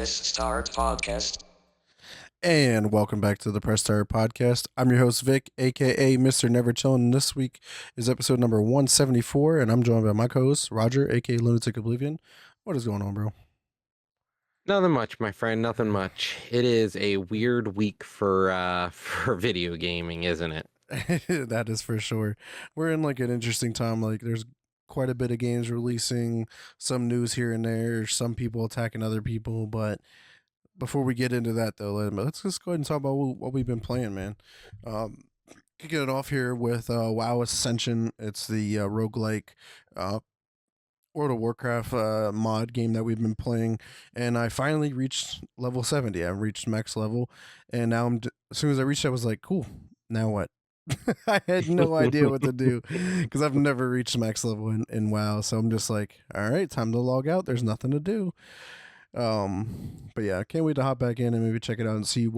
Press Start Podcast. And welcome back to the Press Start Podcast. I'm your host, Vic, aka Mr. Never Chillin'. And this week is episode number 174, and I'm joined by my co host, Roger, aka Lunatic Oblivion. What is going on, bro? Nothing much, my friend. Nothing much. It is a weird week for for video gaming, isn't it? That is for sure. We're in like an interesting time. Like, there's quite a bit of games releasing, some news here and there, some people attacking other people. But before we get into that, though, let's just go ahead and talk about what we've been playing, man. Um, Kicking it off here with WoW Ascension. It's the roguelike uh, World of Warcraft mod game that we've been playing, and I finally reached level 70. I reached max level, and now as soon as I reached, I was like, "Cool, now what?" I had no idea what to do because I've never reached max level in WoW. So I'm just like, "All right, time to log out. There's nothing to do." But yeah, I can't wait to hop back in and maybe check it out and see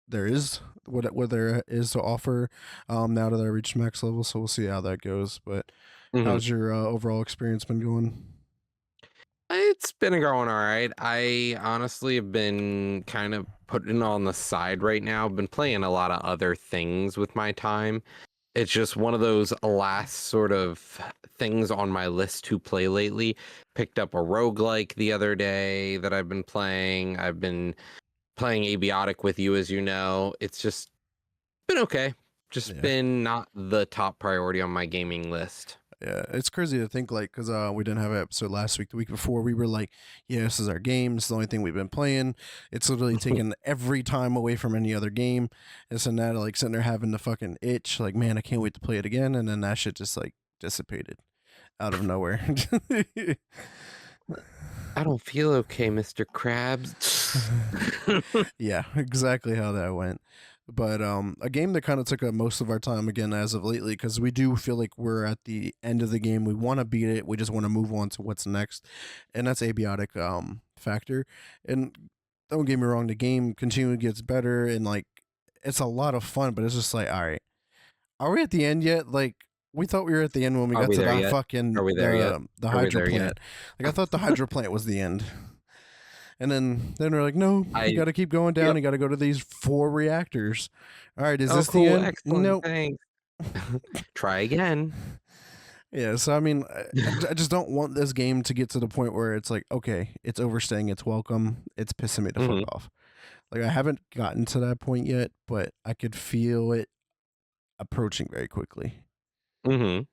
there is, what there is to offer. Now that I reached max level, so we'll see how that goes. But Mhm. how's your overall experience been going? It's been going all right. I honestly have been kind of putting it on the side right now. I've been playing a lot of other things with my time. It's just one of those last sort of things on my list to play lately. Picked up a roguelike the other day that I've been playing. I've been playing Abiotic with you, as you know. It's just been okay. Just Yeah. been not the top priority on my gaming list. Yeah, it's crazy to think like because we didn't have an episode last week. The week before, we were like, "Yeah, this is our game. It's the only thing we've been playing. It's literally taken every time away from any other game." And so now, like sitting there having the fucking itch, like, man, I can't wait to play it again. And then that shit just like dissipated out of nowhere. I don't feel okay, Mr. Krabs. Yeah, exactly how that went. But a game that kind of took up most of our time again as of lately, because we do feel like we're at the end of the game. We want to beat it. We just want to move on to what's next, and that's Abiotic Factor. And don't get me wrong, the game continually gets better, and like it's a lot of fun. But it's just like, all right, are we at the end yet? Like we thought we were at the end when we Are got we to there the yet? fucking Are we there yet? the Are we hydro there yet? plant. Like I thought the hydro plant was the end. And then they're like, no, you I got to keep going down. Yep. You got to go to these 4 reactors. All right, is Oh, this the cool. end? Excellent. Nope. Thanks. Try again. Yeah, so I mean, I just don't want this game to get to the point where it's like, okay, it's overstaying its welcome. It's pissing me the fuck Mhm. off. Like I haven't gotten to that point yet, but I could feel it approaching very quickly. Mhm.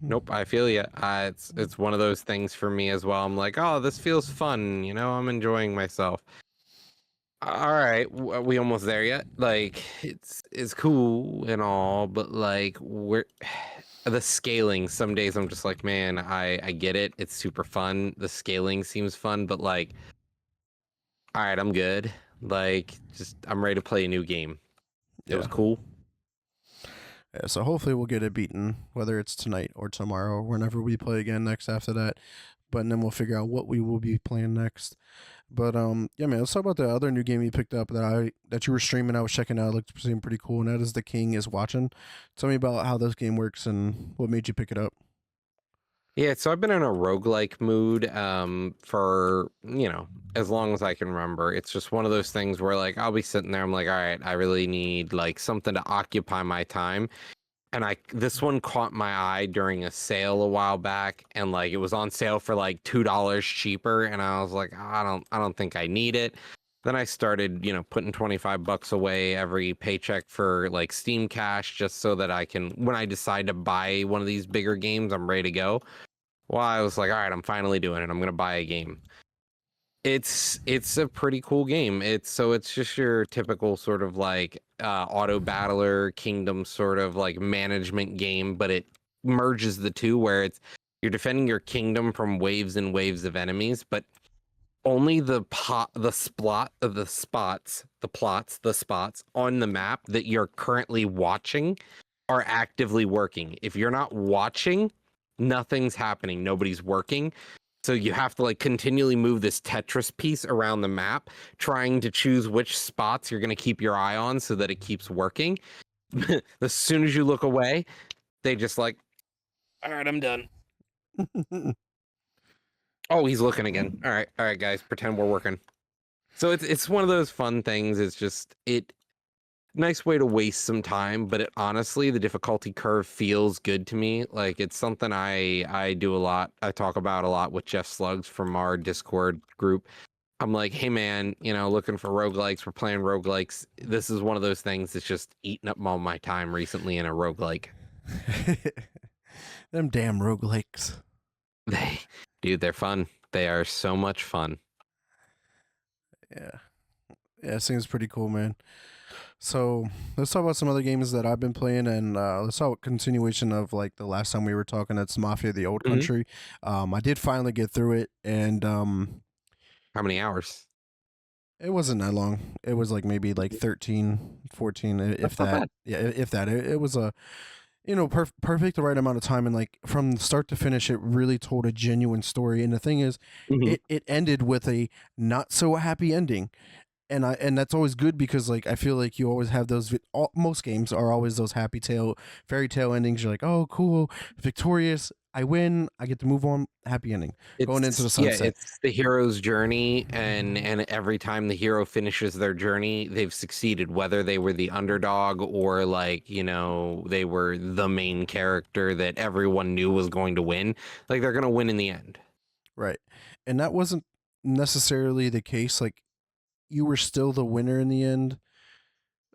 Nope. I feel you. It's one of those things for me as well. I'm like, oh, this feels fun. I'm enjoying myself. All right, are we almost there yet? Like, it's cool and all, but like, we're the scaling. Some days I'm just like, man, I get it. It's super fun. The scaling seems fun, but like, all right, I'm good. Like, just I'm ready to play a new game. It was Yeah. cool. Yeah, so hopefully we'll get it beaten, whether it's tonight or tomorrow, or whenever we play again next after that. But then we'll figure out what we will be playing next. But yeah, man, let's talk about the other new game you picked up that you were streaming. I was checking out. It looked seemed pretty cool, and that is The King is Watching. Tell me about how this game works and what made you pick it up. Yeah, so I've been in a roguelike mood for, as long as I can remember. It's just one of those things where like I'll be sitting there, I'm like, all right, I really need like something to occupy my time. And this one caught my eye during a sale a while back, and like it was on sale for like $2 cheaper, and I was like, I don't think I need it. Then I started, putting 25 bucks away every paycheck for like Steam Cash just so that I can, when I decide to buy one of these bigger games, I'm ready to go. Well, I was like, all right, I'm finally doing it. I'm gonna buy a game. It's a pretty cool game. It's just your typical sort of like auto battler kingdom sort of like management game, but it merges the two where you're defending your kingdom from waves and waves of enemies, but only the spots on the map that you're currently watching are actively working. If you're not watching, nothing's happening. Nobody's working. So you have to like continually move this Tetris piece around the map, trying to choose which spots you're going to keep your eye on so that it keeps working. As soon as you look away, they just like, all right, I'm done. Oh, he's looking again. All right, guys, pretend we're working. So it's one of those fun things. It's just nice way to waste some time, but honestly, the difficulty curve feels good to me. Like it's something I do a lot. I talk about a lot with Jeff Slugs from our Discord group. I'm like, hey man, looking for roguelikes. We're playing roguelikes. This is one of those things that's just eaten up all my time recently in a roguelike. Them damn roguelikes. Dude, they're fun. They are so much fun. Yeah. Yeah, it seems pretty cool, man. So let's talk about some other games that I've been playing, and let's talk continuation of like the last time we were talking. That's Mafia: The Old Mhm. Country. I did finally get through it, and How many hours? it wasn't that long. It was like maybe like 13, 14, if That's not that. bad. Yeah, if that. It was a perfect the right amount of time, and like from start to finish, it really told a genuine story. And the thing is, Mhm. it ended with a not so happy ending. And that's always good because like I feel like you always have those most games are always those fairy tale endings. You're like, oh cool, victorious, I win, I get to move on, happy ending, going into the Yeah, sunset. it's the hero's journey, and every time the hero finishes their journey, they've succeeded, whether they were the underdog or like, they were the main character that everyone knew was going to win. Like they're gonna win in the end. Right. And that wasn't necessarily the case. Like you were still the winner in the end,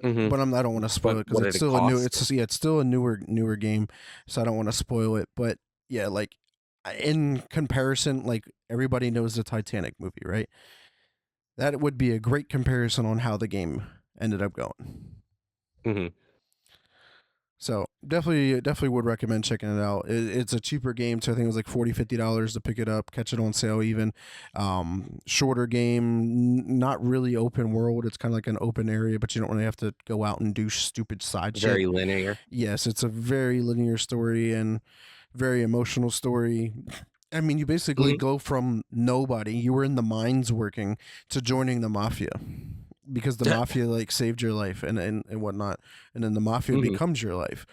Hmm. but I don't want to spoil But it because what it's did it still a new. cost? It's yeah, it's still a newer game, so I don't want to spoil it. But yeah, like in comparison, like everybody knows the Titanic movie, right? That would be a great comparison on how the game ended up going. Hmm. So definitely would recommend checking it out. It's a cheaper game, so I think it was like $40-$50 to pick it up, catch it on sale even. Shorter game, not really open world. It's kind of like an open area, but you don't really have to go out and do stupid side shit. Very linear. Yes, it's a very linear story and very emotional story. I mean, you basically Hmm. go from nobody, you were in the mines working, to joining the mafia because the mafia like saved your life and whatnot, and then the mafia Hmm. becomes your life,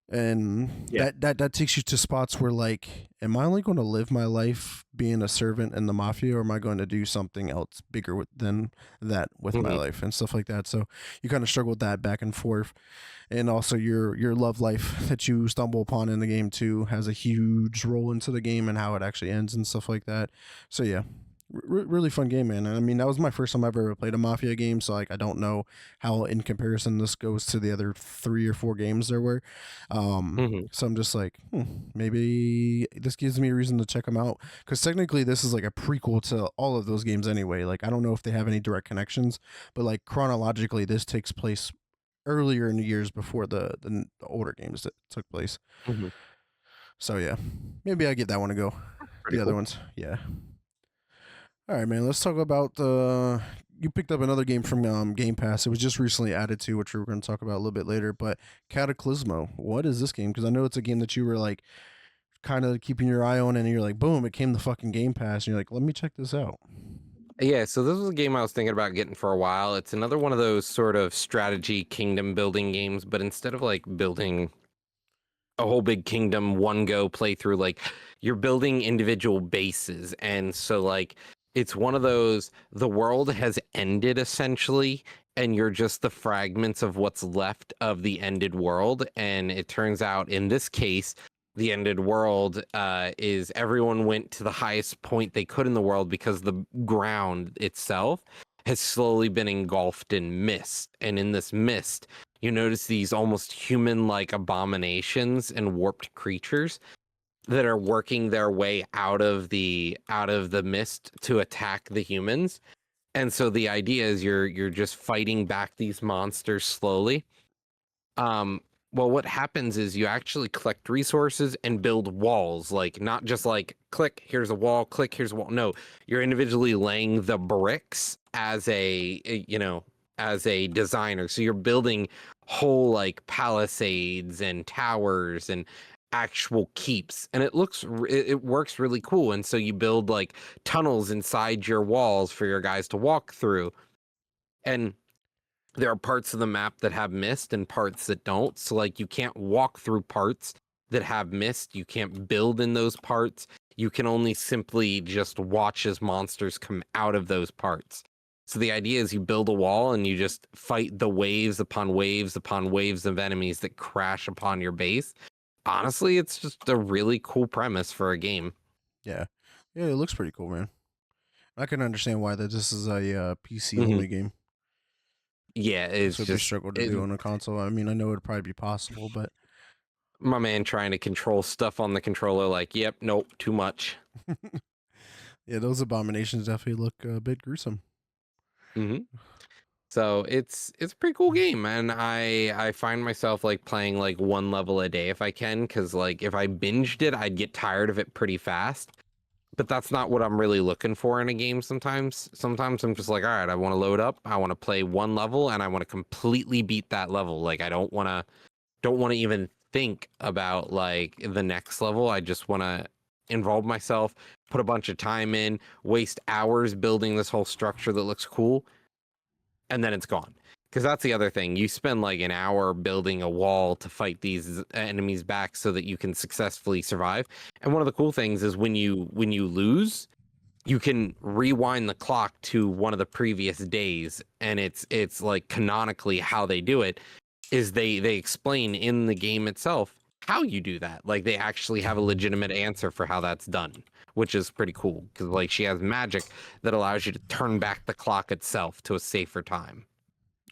and Yeah. that takes you to spots where like, am I only going to live my life being a servant in the mafia, or am I going to do something else bigger than that with my Hmm. life and stuff like that? So you kind of struggle with that back and forth, and also your love life that you stumble upon in the game too has a huge role into the game and how it actually ends and stuff like that. So yeah, really fun game, man. I mean, that was my first time I ever played a Mafia game, so like I don't know how in comparison this goes to the other 3 or 4 games there were. Hmm. So I'm just like, maybe this gives me a reason to check them out because technically this is like a prequel to all of those games anyway. Like I don't know if they have any direct connections, but like chronologically, this takes place earlier in the years before the older games that took place. Hmm. So yeah, maybe I give that one a go. Pretty The other cool. ones, yeah. All right, man. Let's talk about you picked up another game from Game Pass. It was just recently added to, which we're going to talk about a little bit later. But Cataclysmo, what is this game? Because I know it's a game that you were like kind of keeping your eye on, and you're like, boom, it came to fucking Game Pass, and you're like, let me check this out. Yeah, so this was a game I was thinking about getting for a while. It's another one of those sort of strategy kingdom building games, but instead of like building a whole big kingdom one go playthrough, like you're building individual bases. And so like it's one of those, the world has ended essentially, and you're just the fragments of what's left of the ended world. And it turns out in this case, the ended world is everyone went to the highest point they could in the world because the ground itself has slowly been engulfed in mist. And in this mist, you notice these almost human-like abominations and warped creatures that are working their way out of the mist to attack the humans. And so the idea is you're just fighting back these monsters slowly. um well, what happens is you actually collect resources and build walls, like not just like click here's a wall, click here's a wall. No, you're individually laying the bricks as as a designer. So you're building whole like palisades and towers and actual keeps, and it works really cool. And so you build like tunnels inside your walls for your guys to walk through. And there are parts of the map that have mist and parts that don't. So like you can't walk through parts that have mist. You can't build in those parts. You can only simply just watch as monsters come out of those parts. So the idea is you build a wall and you just fight the waves upon waves upon waves of enemies that crash upon your base. Honestly, it's just a really cool premise for a game. Yeah, yeah, it looks pretty cool, man. I can understand why that this is a PC Hmm. only game. Yeah, This it's would be just struggle to do on a console. I mean, I know it'd probably be possible, but my man trying to control stuff on the controller. Like, yep, nope, too much. yeah, those abominations definitely look a bit gruesome. Hmm. So it's a pretty cool game, and I find myself like playing like one level a day if I can, because like if I binged it, I'd get tired of it pretty fast. But that's not what I'm really looking for in a game sometimes. Sometimes I'm just like, all right, I want to load up, I want to play one level, and I want to completely beat that level. Like I don't want to even think about like the next level. I just want to involve myself, put a bunch of time in, waste hours building this whole structure that looks cool, and then it's gone. Because that's the other thing. You spend like an hour building a wall to fight these enemies back so that you can successfully survive. And one of the cool things is when you lose, you can rewind the clock to one of the previous days, and it's like canonically how they do it is they explain in the game itself how you do that. Like they actually have a legitimate answer for how that's done, which is pretty cool because like she has magic that allows you to turn back the clock itself to a safer time.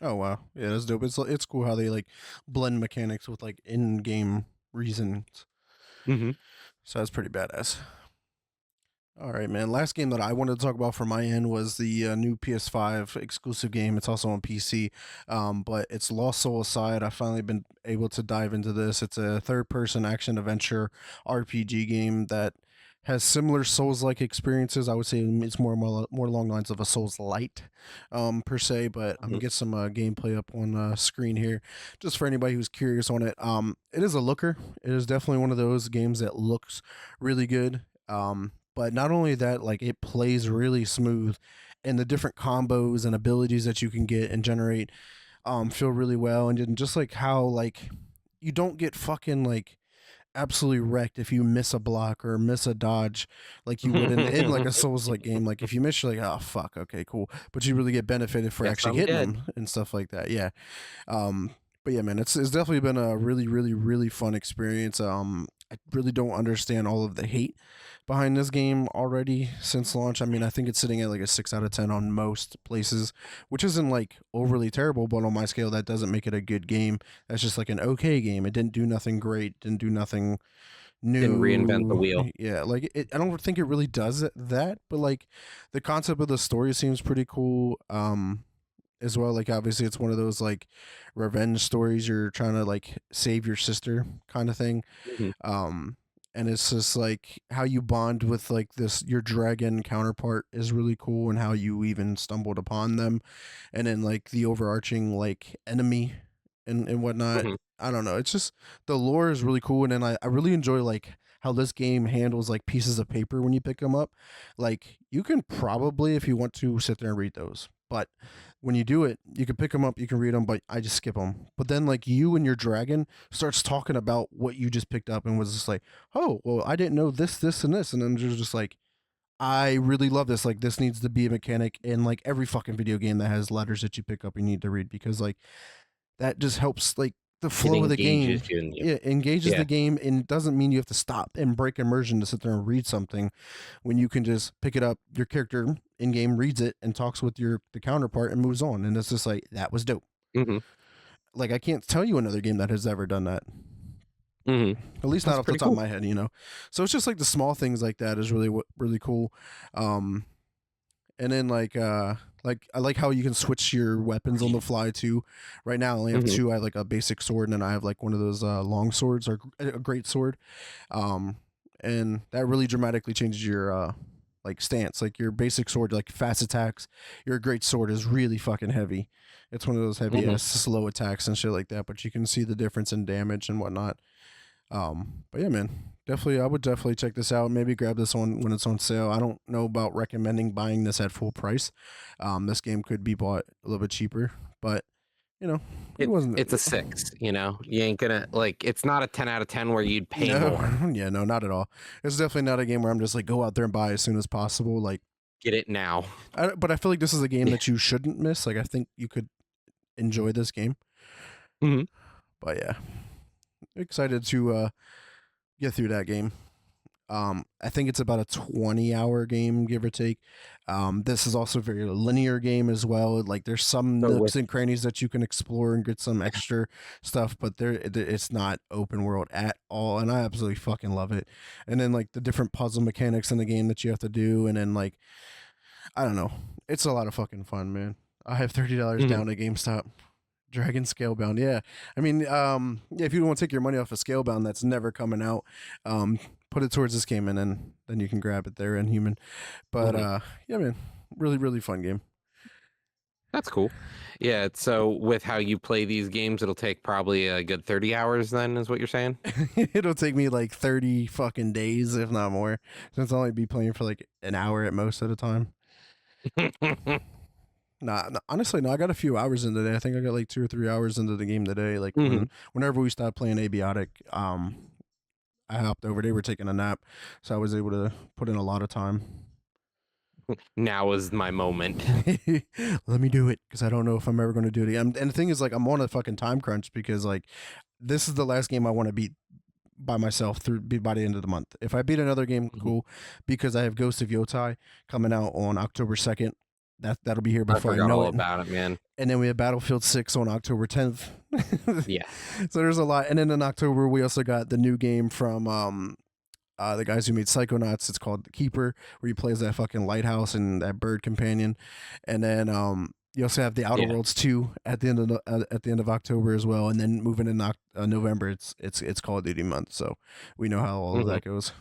Oh wow, yeah, that's dope. It's cool how they like blend mechanics with like in-game reasons. Hmm. So that's pretty badass. All right, man. Last game that I wanted to talk about from my end was the new PS5 exclusive game. It's also on PC, but it's Lost Soul Aside. I've finally been able to dive into this. It's a third-person action adventure RPG game that has similar Souls-like experiences. I would say it's more along the lines of a Souls Light, per se. But I'm gonna Hmm. get some gameplay up on screen here, just for anybody who's curious on it. It is a looker. It is definitely one of those games that looks really good. But not only that, like it plays really smooth, and the different combos and abilities that you can get and generate feel really well, and then just like how like you don't get fucking like absolutely wrecked if you miss a block or miss a dodge like you would in like a Souls like game. Like if you miss, you're like, oh fuck, okay, cool, but you really get benefited for Guess actually I'm hitting dead. them and stuff like that. Yeah. um but yeah, man, it's definitely been a really fun experience. I really don't understand all of the hate behind this game already since launch. I mean, I think it's sitting at like a 6 out of 10 on most places, which isn't like overly terrible, but on my scale, that doesn't make it a good game. That's just like an okay game. It didn't do nothing great, didn't do nothing Didn't reinvent the new. wheel. Yeah, like I don't think it really does that, but like the concept of the story seems pretty cool. As well, like obviously it's one of those like revenge stories. You're trying to like save your sister kind of thing. Hmm. um and it's just like how you bond with like this your dragon counterpart is really cool, and how you even stumbled upon them, and then like the overarching like enemy and whatnot. Hmm. I don't know, it's just the lore is really cool, and then I really enjoy like how this game handles like pieces of paper when you pick them up. Like you can probably, if you want to, sit there and read those, but when you do it, you can pick them up, you can read them, but I just skip them. But then like you and your dragon starts talking about what you just picked up and was just like, oh, well, I didn't know this, and this. And then there's just like, I really love this. Like, this needs to be a mechanic in like every fucking video game that has letters that you pick up and you need to read, because like that just helps like the It flow of the game. engages you in you. Yeah, engages Yeah. the game, and it doesn't mean you have to stop and break immersion to sit there and read something when you can just pick it up. Your character in game reads it and talks with your the counterpart and moves on, and it's just like that was dope. Hmm. Like I can't tell you another game that has ever done that. Hmm. At least not That's off the pretty top of cool. my head, you know. So it's just like the small things like that is really cool. Um, and then like I like how you can switch your weapons on the fly too. Right now I only have Hmm. two. I have like a basic sword, and then I have like one of those long swords, or a great sword. Um, and that really dramatically changes your like stance. Like your basic sword, like fast attacks. Your great sword is really fucking heavy. It's one of those heavy Hmm. ass slow attacks and shit like that. But you can see the difference in damage and whatnot. But yeah, man, definitely, I would definitely check this out. Maybe grab this one when it's on sale. I don't know about recommending buying this at full price. This game could be bought a little bit cheaper, but you know, it wasn't. It's a 6, you know. You ain't gonna like it's not a 10 out of 10 where you'd pay No, more. yeah, no, not at all. It's definitely not a game where I'm just like go out there and buy as soon as possible. Like Get it now. But I feel like this is a game that you shouldn't miss. Like I think you could enjoy this game. Mhm. But yeah, excited to get through that game. I think it's about a 20-hour game, give or take. This is also a very linear game as well. Like there's some So nooks with and crannies that you can explore and get some extra stuff, but it's not open world at all, and I absolutely fucking love it. And then like the different puzzle mechanics in the game that you have to do, and then like I don't know, it's a lot of fucking fun, man. I have $30 Mhm. down at GameStop. Dragon Scalebound, yeah. I mean, yeah, if you don't want to take your money off a Scalebound that's never coming out, put it towards this game, and then you can grab it there in human. But Mhm. yeah, man, really really fun game. That's cool. Yeah, so with how you play these games, it'll take probably a good 30 hours then, is what you're saying? It'll take me like 30 fucking days, if not more, since I'll only be playing for like an hour at most at a time. Nah, honestly, no. I got a few hours into today. I think I got like 2 or 3 hours into the game today. Like Mhm. whenever we stopped playing Abiotic, I hopped over. They were taking a nap, so I was able to put in a lot of time. Now is my moment. Let me do it because I don't know if I'm ever going to do it again. And the thing is, like, I'm on a fucking time crunch because like this is the last game I want to beat by myself by the end of the month. If I beat another game, Mhm. cool, because I have Ghost of Yotai coming out on October 2nd. That'll be here I before I forgot know all it. about it, man. And then we have Battlefield 6 on October 10th. Yeah. So there's a lot. And then in October we also got the new game from the guys who made Psychonauts. It's called The Keeper, where you play as that fucking lighthouse and that bird companion. And then you also have the Outer Yeah. Worlds 2 at the end of October as well. And then moving in November, it's Call of Duty month, so we know how all of Mhm. that goes.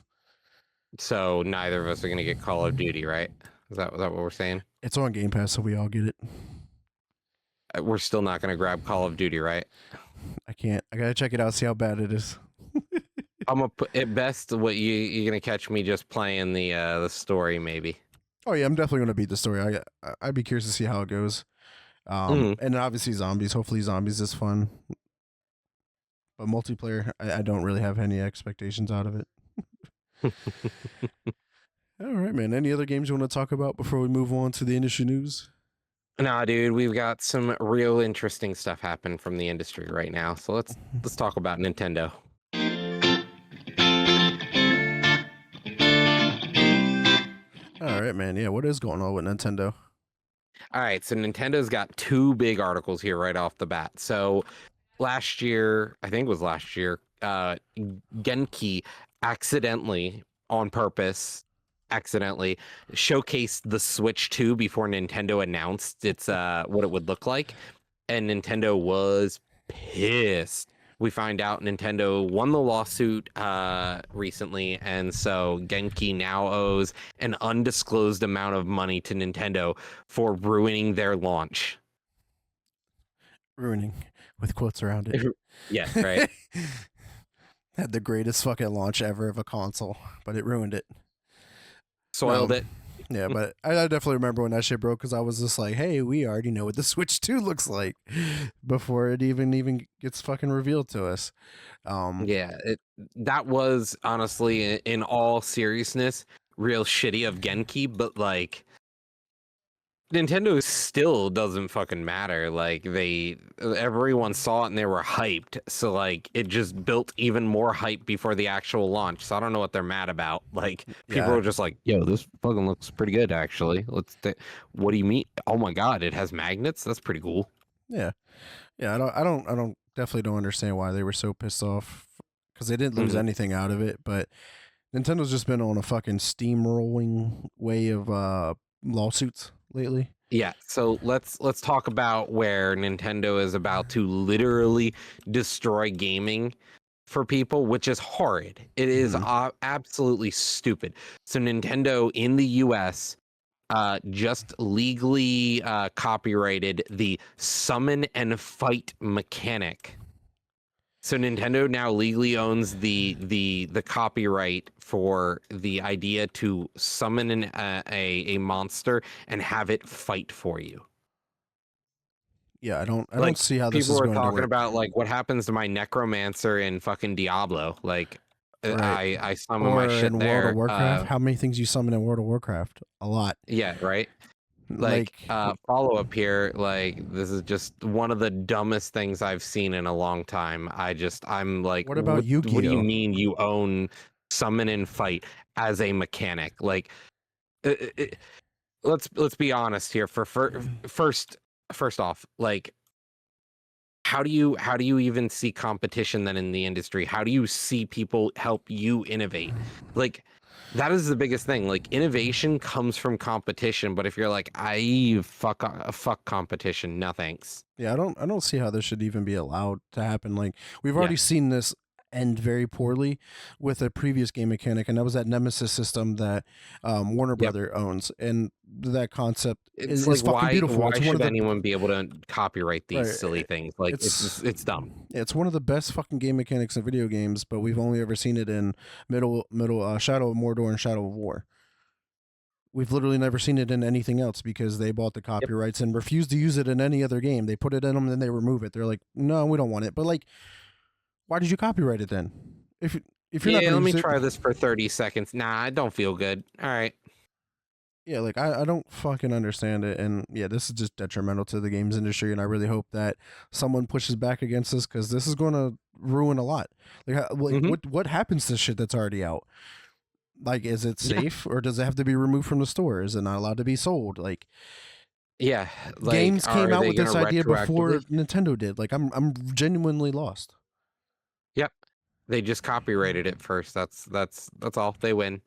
So neither of us are going to get Call of Duty, right? Is that what we're saying? It's on Game Pass, so we all get it. We're still not going to grab Call of Duty, right? I can't. I gotta check it out, see how bad it is. I'm gonna put at best what you're gonna catch me just playing the story maybe. Oh yeah, I'm definitely gonna beat the story. I'd be curious to see how it goes. Mhm. And obviously zombies. Hopefully zombies is fun. But multiplayer, I don't really have any expectations out of it. All right, man. Any other games you want to talk about before we move on to the industry news? Nah, dude, we've got some real interesting stuff happen from the industry right now. So let's talk about Nintendo. All right, man. Yeah, what is going on with Nintendo? All right, so Nintendo's got two big articles here right off the bat. So last year, I think it was last year, Genki accidentally, on purpose, accidentally showcased the Switch 2 before Nintendo announced its what it would look like, and Nintendo was pissed. We find out Nintendo won the lawsuit recently, and so Genki now owes an undisclosed amount of money to Nintendo for ruining their launch. Ruining with quotes around it. Yeah, right. Had the greatest fucking launch ever of a console, but it ruined it. Soiled it. Yeah, but I definitely remember when that shit broke because I was just like, "Hey, we already know what the Switch 2 looks like," before it even gets fucking revealed to us. Yeah, that was honestly, in all seriousness, real shitty of Genki, but like Nintendo still doesn't fucking matter. Like everyone saw it and they were hyped. So like it just built even more hype before the actual launch. So I don't know what they're mad about. Like people Yeah, are just like, "Yo, this fucking looks pretty good actually." What do you mean? Oh my god, it has magnets? That's pretty cool. yeah, yeah. I don't definitely don't understand why they were so pissed off because they didn't lose Mhm. anything out of it, but Nintendo's just been on a fucking steamrolling way of lawsuits lately. Yeah, so let's talk about where Nintendo is about to literally destroy gaming for people, which is horrid. It is Mhm. absolutely stupid. So Nintendo in the US just legally copyrighted the summon and fight mechanic. So Nintendo now legally owns the copyright for the idea to summon a monster and have it fight for you. Yeah, I don't Like see how this people is were going to talking work. about like what happens to my necromancer in fucking Diablo. Like Right. I summon my Or shit in World of there. Warcraft, how many things you summon in World of Warcraft? A lot. Yeah, right. Like, Like, follow up here, like this is just one of the dumbest things I've seen in a long time. I'm like, what about what do you Yu-Gi-Oh? mean you own summon and fight as a mechanic? Like, uh, uh, uh, let's be honest here. First off, like, how do you even see competition then in the industry? How do you see people help you innovate? Like, that is the biggest thing. Like, innovation comes from competition, but if you're like, I fuck competition, no thanks. Yeah, I don't see how this should even be allowed to happen. Like, we've Yeah. already seen this end very poorly with a previous game mechanic, and that was that Nemesis system that Warner Yep. Brother owns, and that concept It's is like, fucking beautiful. why It's one of should the anyone be able to copyright these right. silly things? Like, It's it's dumb. it's one of the best fucking game mechanics in video games, but we've only ever seen it in middle Shadow of Mordor and Shadow of War. We've literally never seen it in anything else because they bought the Yep. copyrights and refused to use it in any other game. They put it in them, then they remove it. They're like, no, we don't want it. But like, why did you copyright it then? If you're not Yeah, going to let me use it, try this for 30 seconds. Nah, I don't feel good. All right. yeah, like I don't fucking understand it. And yeah, this is just detrimental to the games industry. And I really hope that someone pushes back against this because this is going to ruin a lot. Like Hmm. what happens to shit that's already out? Like, is it Yeah. safe or does it have to be removed from the store? Is it not allowed to be sold? Like, Yeah. Like, games came are out they with gonna this idea before retroactively? Nintendo did. Like, I'm genuinely lost. Yep. They just copyrighted it first. That's all. They win.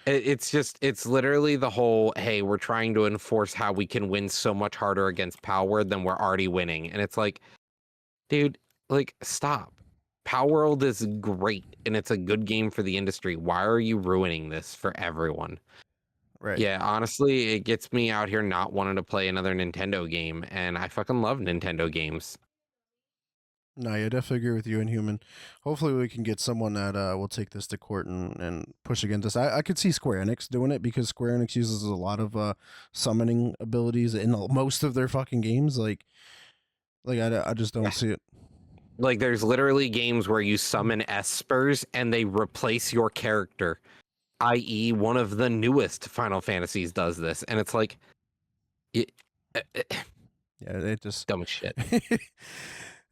It's just, it's literally the whole, hey, we're trying to enforce how we can win so much harder against Power than we're already winning. And it's like, dude, like, stop. Power World is great and it's a good game for the industry. Why are you ruining this for everyone? Right. Yeah, honestly, it gets me out here not wanting to play another Nintendo game, and I fucking love Nintendo games. No, yeah, definitely agree with you and Human. Hopefully, we can get someone that will take this to court and push against this. I could see Square Enix doing it because Square Enix uses a lot of summoning abilities in most of their fucking games. I just don't see it. Like, there's literally games where you summon espers and they replace your character, i.e., one of the newest Final Fantasies does this, and it's like, it, Yeah, it just dumb shit.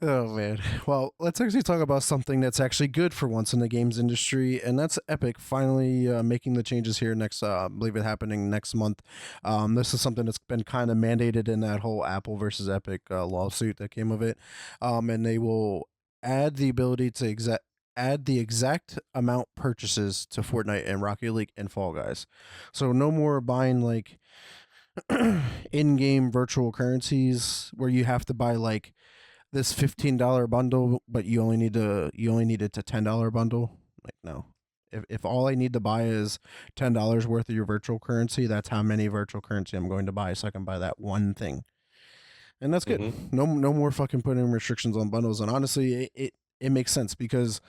oh man. Well, let's actually talk about something that's actually good for once in the games industry, and that's Epic finally making the changes here next. I believe it happening next month. This is something that's been kind of mandated in that whole Apple versus Epic lawsuit that came of it, and they will add the ability to add the exact amount purchases to Fortnite and Rocket League and Fall Guys. So no more buying like in-game virtual currencies where you have to buy like this $15 bundle, but you only need it to $10 bundle. Like no. If all I need to buy is $10 worth of your virtual currency, that's how many virtual currency I'm going to buy so I can buy that one thing. And that's good. Hmm. No more fucking putting restrictions on bundles. And honestly, it makes sense because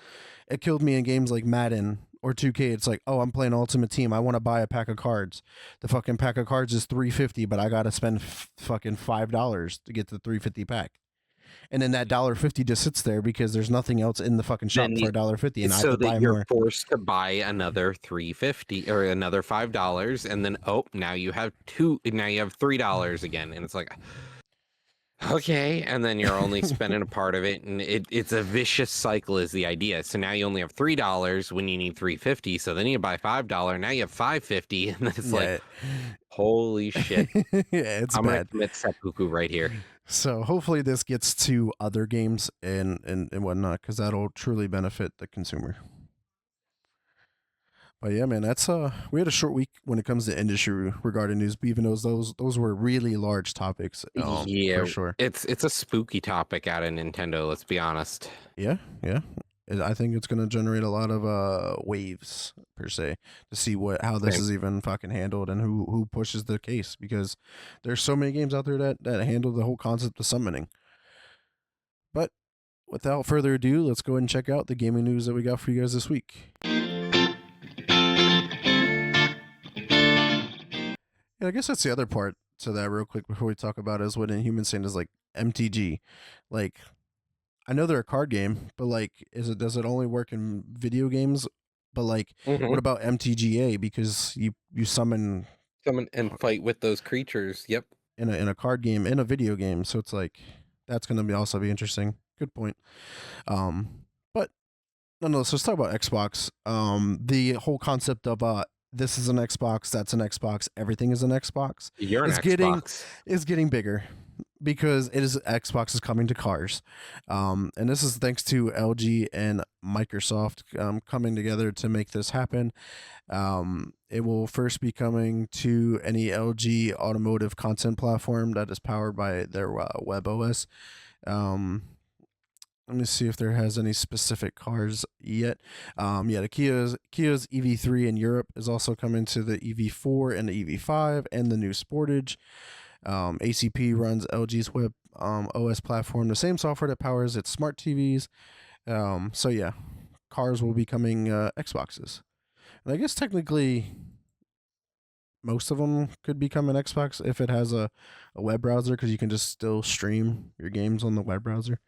it killed me in games like Madden or 2K. It's like, oh, I'm playing Ultimate Team. I want to buy a pack of cards. The fucking pack of cards is $3.50, but I gotta spend fucking $5 to get the $3.50 pack. And then that $1.50 just sits there because there's nothing else in the fucking shop Then for $1.50, and it's I have so to that buy you're more. forced to buy another 350 or another $5, and then, oh, now you have $3 again, and it's like, okay, and then you're only spending a part of it, and it's a vicious cycle is the idea. So now you only have $3 when you need 350. So then you buy $5. Now you have 550, and then it's like, Yeah, holy shit! yeah, it's I'm gonna bad. commit seppuku right here. So hopefully this gets to other games and whatnot because that'll truly benefit the consumer. But yeah, man, that's we had a short week when it comes to industry regarding news, even though those were really large topics, for Yeah, sure. it's a spooky topic out of Nintendo. Let's be honest. Yeah, yeah. I think it's gonna generate a lot of waves per se to see how this Same. is even fucking handled and who pushes the case because there's so many games out there that handle the whole concept of summoning. But without further ado, let's go ahead and check out the gaming news that we got for you guys this week. Yeah, I guess that's the other part to that real quick before we talk about is what Inhuman saying is like MTG. Like I know they're a card game, but like does it only work in video games But like, what about MTGA? Because you summon Come and fight with those creatures. Yep. in a card game, in a video game, so it's like that's going to be also be interesting. Good point. But nonetheless, let's talk about Xbox. The whole concept of this is an Xbox, that's an Xbox, everything is an Xbox. You're an It's Xbox. getting bigger because Xbox is coming to cars, and this is thanks to LG and Microsoft coming together to make this happen. It will first be coming to any LG automotive content platform that is powered by their web OS. Um, Let me see if there has any specific cars yet. Yeah, the Kia's EV3 in Europe is also coming to the EV4 and the EV5 and the new Sportage. ACP runs LG's web OS platform, the same software that powers its smart TVs. So yeah, cars will be coming Xboxes. And I guess technically most of them could become an Xbox if it has a web browser because you can just still stream your games on the web browser.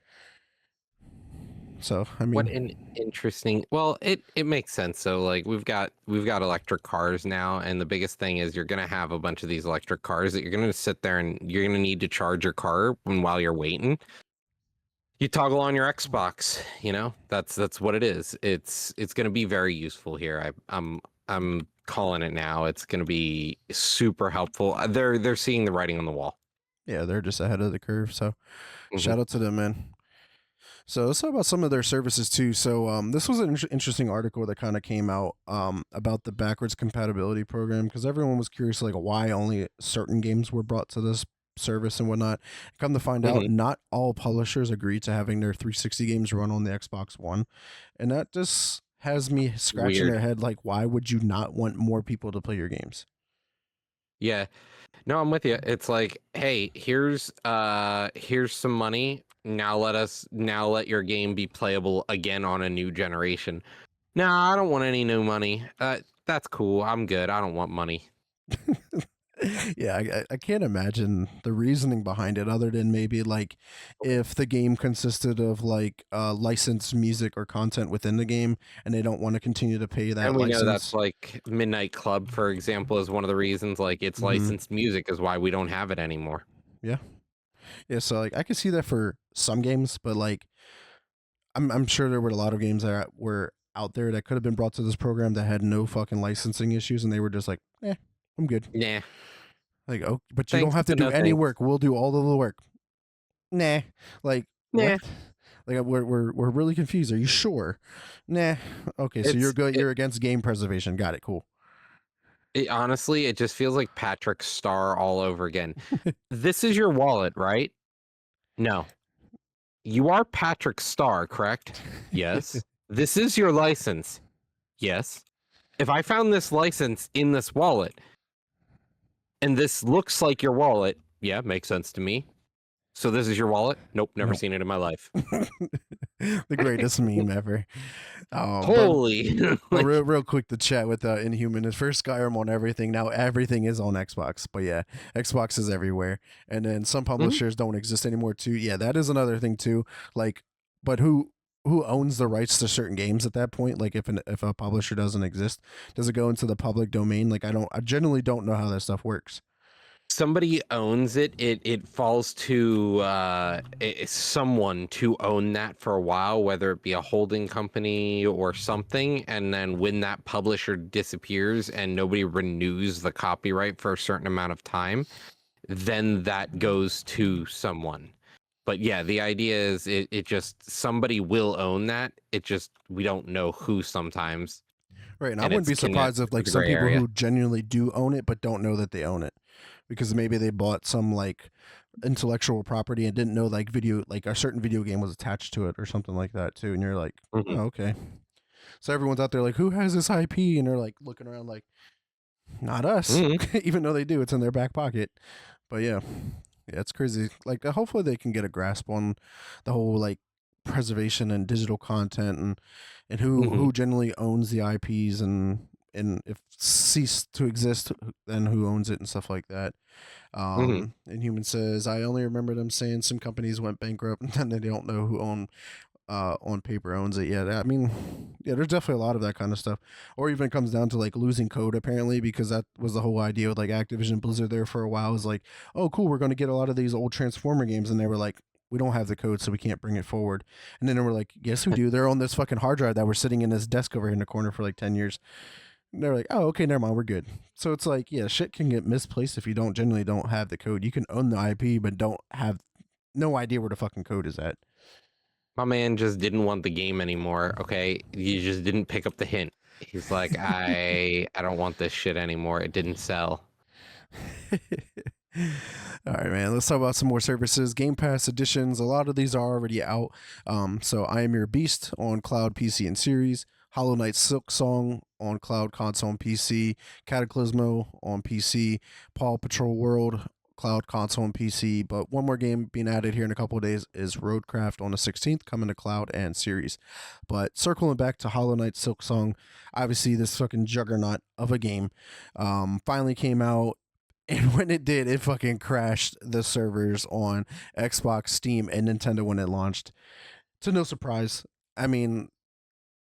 So I What mean, an interesting. Well, it makes sense. So like we've got electric cars now, and the biggest thing is you're gonna have a bunch of these electric cars that you're gonna sit there and you're gonna need to charge your car while you're waiting. You toggle on your Xbox. You know that's what it is. It's gonna be very useful here. I'm calling it now. It's gonna be super helpful. They're seeing the writing on the wall. yeah, they're just ahead of the curve. So Mhm. shout out to them, man. So let's talk about some of their services too. So this was an interesting article that kind of came out about the backwards compatibility program because everyone was curious like why only certain games were brought to this service and whatnot. Come to find out, Mhm. not all publishers agreed to having their 360 games run on the Xbox One, and that just has me scratching Weird. their head like why would you not want more people to play your games? Yeah. No, I'm with you. It's like, hey, here's some money. Now let your game be playable again on a new generation. No, I don't want any new money. That's cool. I'm good. I don't want money. Yeah, I can't imagine the reasoning behind it other than maybe like if the game consisted of like licensed music or content within the game and they don't want to continue to pay that And we know that's license. like Midnight Club, for example, is one of the reasons. Like it's Hmm. licensed music is why we don't have it anymore. Yeah. Yeah, so like I could see that for some games, but like I'm sure there were a lot of games that were out there that could have been brought to this program that had no fucking licensing issues and they were just like, I'm good. Nah. Like, oh, but you don't Thanks, have to but do no any thanks. work. We'll do all of the work. Nah. Like, what? Nah. Like we're really confused. Are you sure? Nah. Okay, so you're It's good. it, You're against game preservation. Got it. Cool. it honestly, it just feels like Patrick Star all over again. This is your wallet, right? No. You are Patrick Star, correct? Yes. This is your license. Yes. If I found this license in this wallet and this looks like your wallet, yeah, makes sense to me. So this is your wallet? Nope, never No. seen it in my life. The greatest meme ever. But Holy. but Like, real quick to chat with Inhuman. His first Skyrim on everything. Now everything is on Xbox. But yeah, Xbox is everywhere. And then some mhm. publishers don't exist anymore too. Yeah, that is another thing too. Like, but who owns the rights to certain games at that point? Like if a publisher doesn't exist, does it go into the public domain? Like I generally don't know how that stuff works. Somebody owns it. It falls to someone to own that for a while, whether it be a holding company or something. And then when that publisher disappears and nobody renews the copyright for a certain amount of time, then that goes to someone. But yeah, the idea is it just somebody will own that. It just we don't know who sometimes, Right, and I and wouldn't it's be surprised if like it's a some gray people area. who genuinely do own it but don't know that they own it because maybe they bought some like intellectual property and didn't know like a certain video game was attached to it or something like that too, and you're like, oh Hmm. okay. So everyone's out there like, who has this IP? And they're like looking around like, not us, Hmm. even though they do. It's in their back pocket. But yeah, yeah, it's crazy. Like hopefully they can get a grasp on the whole like preservation and digital content and Hmm. who generally owns the IPs and if cease to exist, then who owns it and stuff like that. Hmm. And Human says, I only remember them saying some companies went bankrupt and then they don't know who own on paper owns it yet. I mean, yeah, there's definitely a lot of that kind of stuff. Or even it comes down to like losing code apparently, because that was the whole idea with like Activision Blizzard there for a while. Was like, oh cool, we're going to get a lot of these old Transformer games, and they were like, we don't have the code, so we can't bring it forward. And then they were like, yes, we do. They're on this fucking hard drive that we're sitting in this desk over here in the corner for like 10 years. And they're like, oh, okay, never mind, we're good. So it's like, yeah, shit can get misplaced if you generally don't have the code. You can own the IP, but don't have no idea where the fucking code is at. My man just didn't want the game anymore. Okay, you just didn't pick up the hint. He's like, I don't want this shit anymore. It didn't sell. All right, man. Let's talk about some more services. Game Pass editions. A lot of these are already out. So I Am Your Beast on cloud, PC, and series. Hollow Knight Silksong on cloud, console, and PC. Cataclysmo on PC. Paw Patrol World cloud, console, and PC. But one more game being added here in a couple of days is Roadcraft on the 16th, coming to cloud and series. But circling back to Hollow Knight Silksong, obviously this fucking juggernaut of a game finally came out. And when it did, it fucking crashed the servers on Xbox, Steam, and Nintendo when it launched. To no surprise. I mean,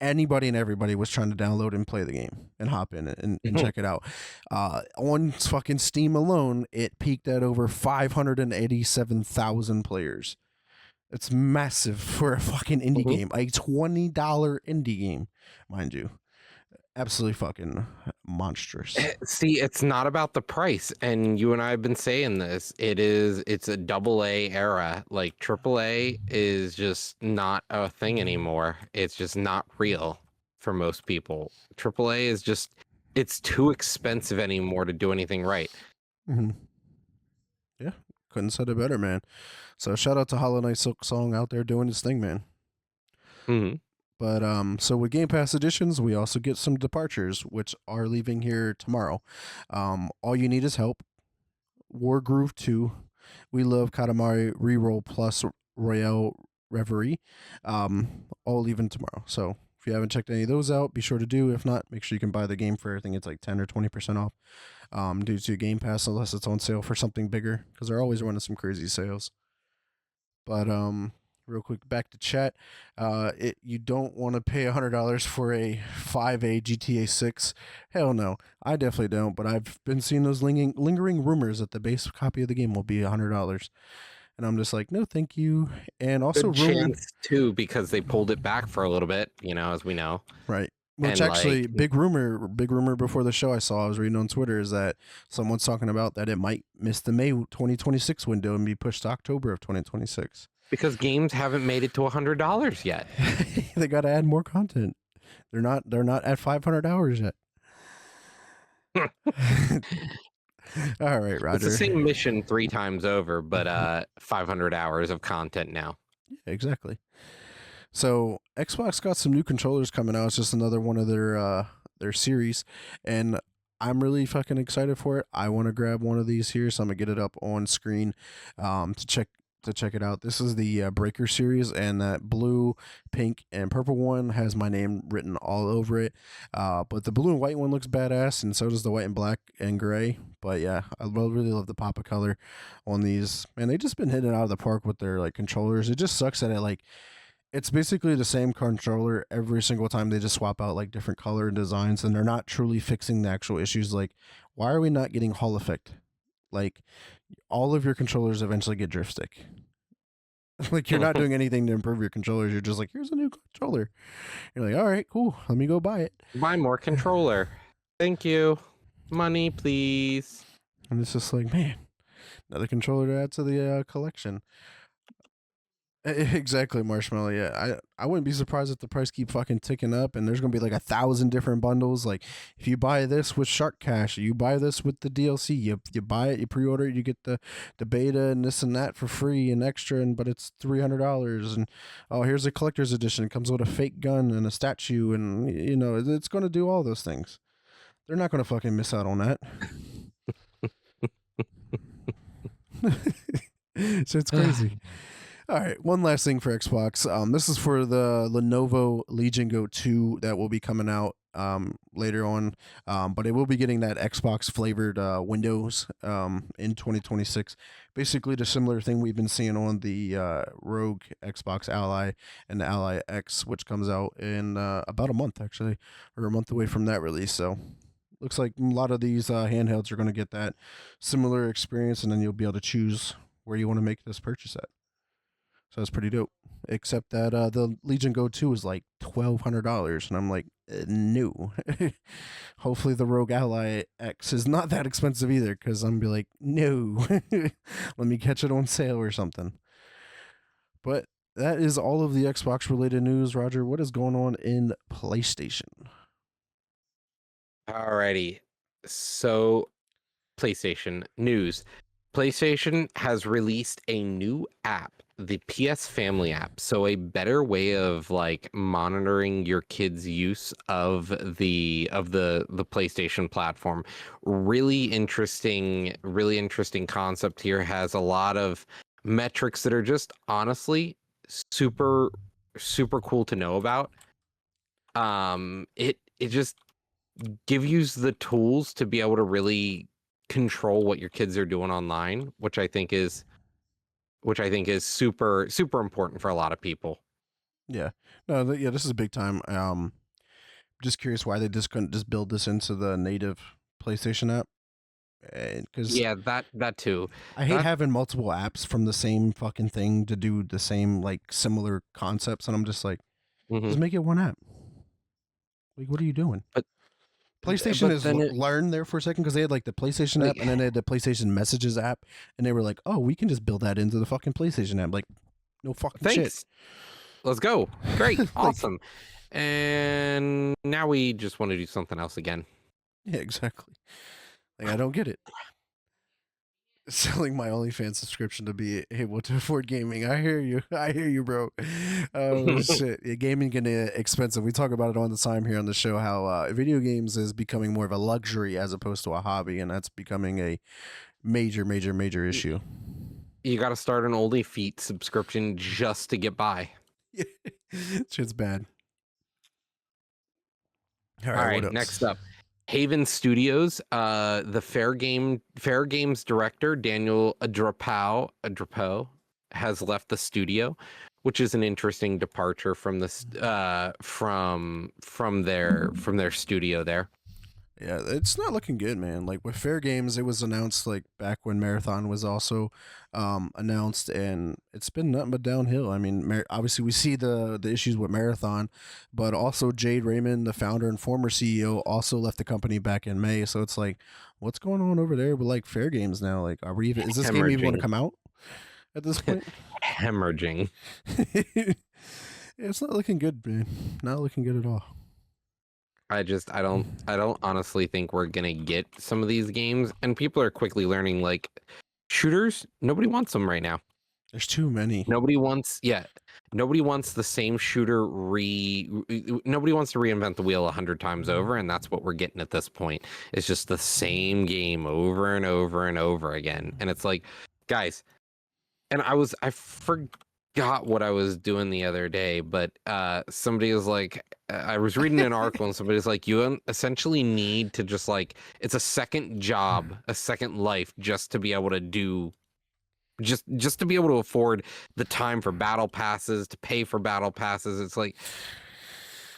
anybody and everybody was trying to download and play the game and hop in it and check it out. On fucking Steam alone, it peaked at over 587,000 players. It's massive for a fucking indie game, a $20 indie game, mind you. Absolutely fucking monstrous. See, it's not about the price, and you and I have been saying this. It's a AA era. Like AAA is just not a thing anymore. It's just not real for most people. AAA is just, it's too expensive anymore to do anything right. Mm-hmm. Yeah, couldn't said it better, man. So shout out to Hollow Knight Silksong out there doing his thing, man. Mm-hmm. But so with Game Pass editions, we also get some departures, which are leaving here tomorrow. All You Need Is Help, Wargroove 2, We Love Katamari Reroll Plus Royale Reverie, all leaving tomorrow. So if you haven't checked any of those out, be sure to do. If not, make sure you can buy the game for, I think it's like 10 or 20% off due to Game Pass, unless it's on sale for something bigger, because they're always running some crazy sales. But real quick, back to chat. You don't want to pay $100 for a 5A GTA 6. Hell no, I definitely don't. But I've been seeing those lingering rumors that the base copy of the game will be $100, and I'm just like, no, thank you. And also, Good chance too, because they pulled it back for a little bit, as we know. Right. Which actually, big rumor before the show I was reading on Twitter, is that someone's talking about that it might miss the May 2026 window and be pushed to October of 2026. Because games haven't made it to $100 yet. They got to add more content. They're not at 500 hours yet. All right, Roger. It's the same mission 3 times over, but 500 hours of content now. Yeah, exactly. So Xbox got some new controllers coming out. It's just another one of their series, and I'm really fucking excited for it. I want to grab one of these here, so I'm gonna get it up on screen to check it out. This is the Breaker series, and that blue, pink, and purple one has my name written all over it. But the blue and white one looks badass, and so does the white and black and gray. But yeah, I really love the pop of color on these. Man, they just been hitting it out of the park with their like controllers. It just sucks that it's basically the same controller every single time. They just swap out like different color and designs, and they're not truly fixing the actual issues. Like, why are we not getting Hall effect? Like, all of your controllers eventually get drift stick. Like, you're not doing anything to improve your controllers. You're just like, here's a new controller. You're like, all right, cool. Let me go buy it. Buy more controller. Thank you. Money, please. And it's just like, man, another controller to add to the collection. Exactly, Marshmallow. Yeah, I wouldn't be surprised if the price keep fucking ticking up, and there's gonna be like 1,000 different bundles. Like, if you buy this with Shark Cash, you buy this with the DLC, you buy it, you pre-order it, you get the beta and this and that for free and extra, but it's $300. And oh, here's a collector's edition. It comes with a fake gun and a statue, and it's gonna do all those things. They're not gonna fucking miss out on that. So it's crazy. All right, one last thing for Xbox. This is for the Lenovo Legion Go 2 that will be coming out later on, but it will be getting that Xbox flavored Windows in 2026. Basically, the similar thing we've been seeing on the Rogue Xbox Ally and the Ally X, which comes out in about a month actually, or a month away from that release. So looks like a lot of these handhelds are going to get that similar experience, and then you'll be able to choose where you want to make this purchase at. So it's pretty dope. Except that the Legion Go 2 is like $1,200, and I'm like, no. Hopefully the Rogue Ally X is not that expensive either, because I'm be like, no. Let me catch it on sale or something. But that is all of the Xbox related news. Roger, what is going on in PlayStation? Alrighty. So, PlayStation news. PlayStation has released a new app, the PS Family app. So a better way of like monitoring your kids' use of the PlayStation platform. Really interesting concept here. Has a lot of metrics that are just honestly super super cool to know about. It just give you the tools to be able to really control what your kids are doing online, which I think is super super important for a lot of people. Yeah. No, yeah, this is a big time. Just curious why they just couldn't just build this into the native PlayStation app. Because Yeah, that too. I hate That having multiple apps from the same fucking thing to do the same like similar concepts, and I'm just like, just mhm. make it one app. Like, what are you doing? But PlayStation but is then it learned there for a second because they had like the PlayStation like app and then they had the PlayStation Messages app, and they were like, oh, we can just build that into the fucking PlayStation app. Like, no fucking shit. thanks. Let's go. Great. Like, Awesome. And now we just want to do something else again. yeah, exactly. Like, I don't get it. Selling my OnlyFans subscription to be able to afford gaming. I hear you. I hear you, bro. Oh shit, yeah, gaming getting expensive. We talk about it all the time here on the show. How video games is becoming more of a luxury as opposed to a hobby, and that's becoming a major, major, major issue. You got to start an Oldie Feet subscription just to get by. Shit's bad. All All right, what right, else? next up, Haven Studios. The Fair Games director Daniel Drapeau has left the studio, which is an interesting departure from this from their studio there. Yeah, it's not looking good, man. Like with Fair Games, it was announced like back when Marathon was also announced, and it's been nothing but downhill. I mean, obviously we see the issues with Marathon, but also Jade Raymond, the founder and former CEO, also left the company back in May. So it's like, what's going on over there with like Fair Games now? Like, are we even? Is this game even going to Hemorrhaging, come out at this point? hemorrhaging. Yeah, it's not looking good, man. Not looking good at all. I don't honestly think we're gonna get some of these games, and people are quickly learning like shooters. Nobody wants them right now. There's too many. Nobody wants the same shooter nobody wants to reinvent the wheel 100 times over, and that's what we're getting at this point. It's just the same game over and over and over again. And it's like, guys, and I forgot what I was doing the other day, but somebody was like, I was reading an article and somebody's like, you essentially need to just like, it's a second job, a second life, just to be able to do just to be able to afford the time for battle passes, to pay for battle passes. It's like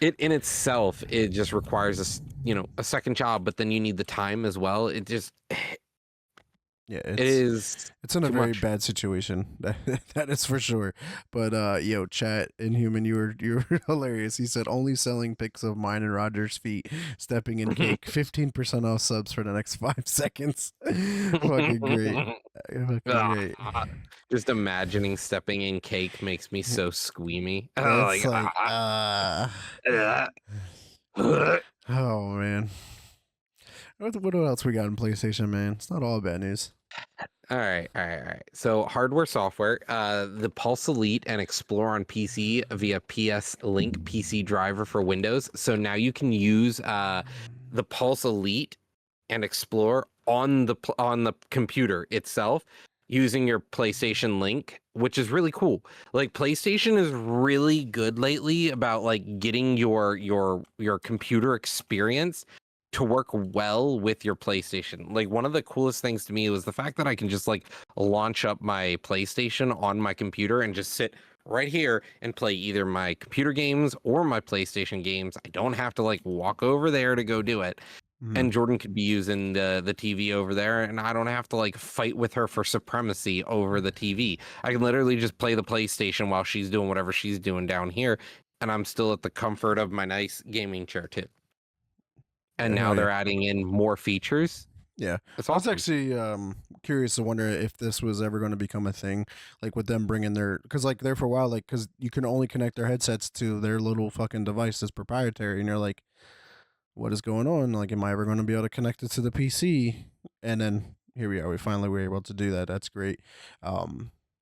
it in itself, it just requires a second job, but then you need the time as well. Yeah, It is it's in a too very much. bad situation. That is for sure. But yo, chat Inhuman, you were hilarious. He said only selling pics of mine and Roger's feet stepping in cake. 15% off subs for the next 5 seconds. Fucking great. Fucking great. Ah, just imagining stepping in cake makes me so squeamy. Oh, It's like uh, oh man. What else we got in PlayStation, man? It's not all bad news. all right. So hardware, software, the Pulse Elite and Explore on PC via PS Link PC driver for Windows. So now you can use the Pulse Elite and Explore on the computer itself. using your PlayStation Link, which is really cool. Like PlayStation is really good lately about like getting your computer experience to work well with your PlayStation. Like one of the coolest things to me was the fact that I can just like launch up my PlayStation on my computer and just sit right here and play either my computer games or my PlayStation games. I don't have to like walk over there to go do it. And Jordan could be using the TV over there, and I don't have to like fight with her for supremacy over the TV. I can literally just play the PlayStation while she's doing whatever she's doing down here, and I'm still at the comfort of my nice gaming chair too. And now they're adding in more features. Yeah, It's I was awesome. actually curious to wonder if this was ever going to become a thing, like with them bringing their, because like there for a while, like because you can only connect their headsets to their little fucking device that's proprietary, and you're like, what is going on? Like, am I ever going to be able to connect it to the PC? And then here we are. We finally were able to do that. That's great.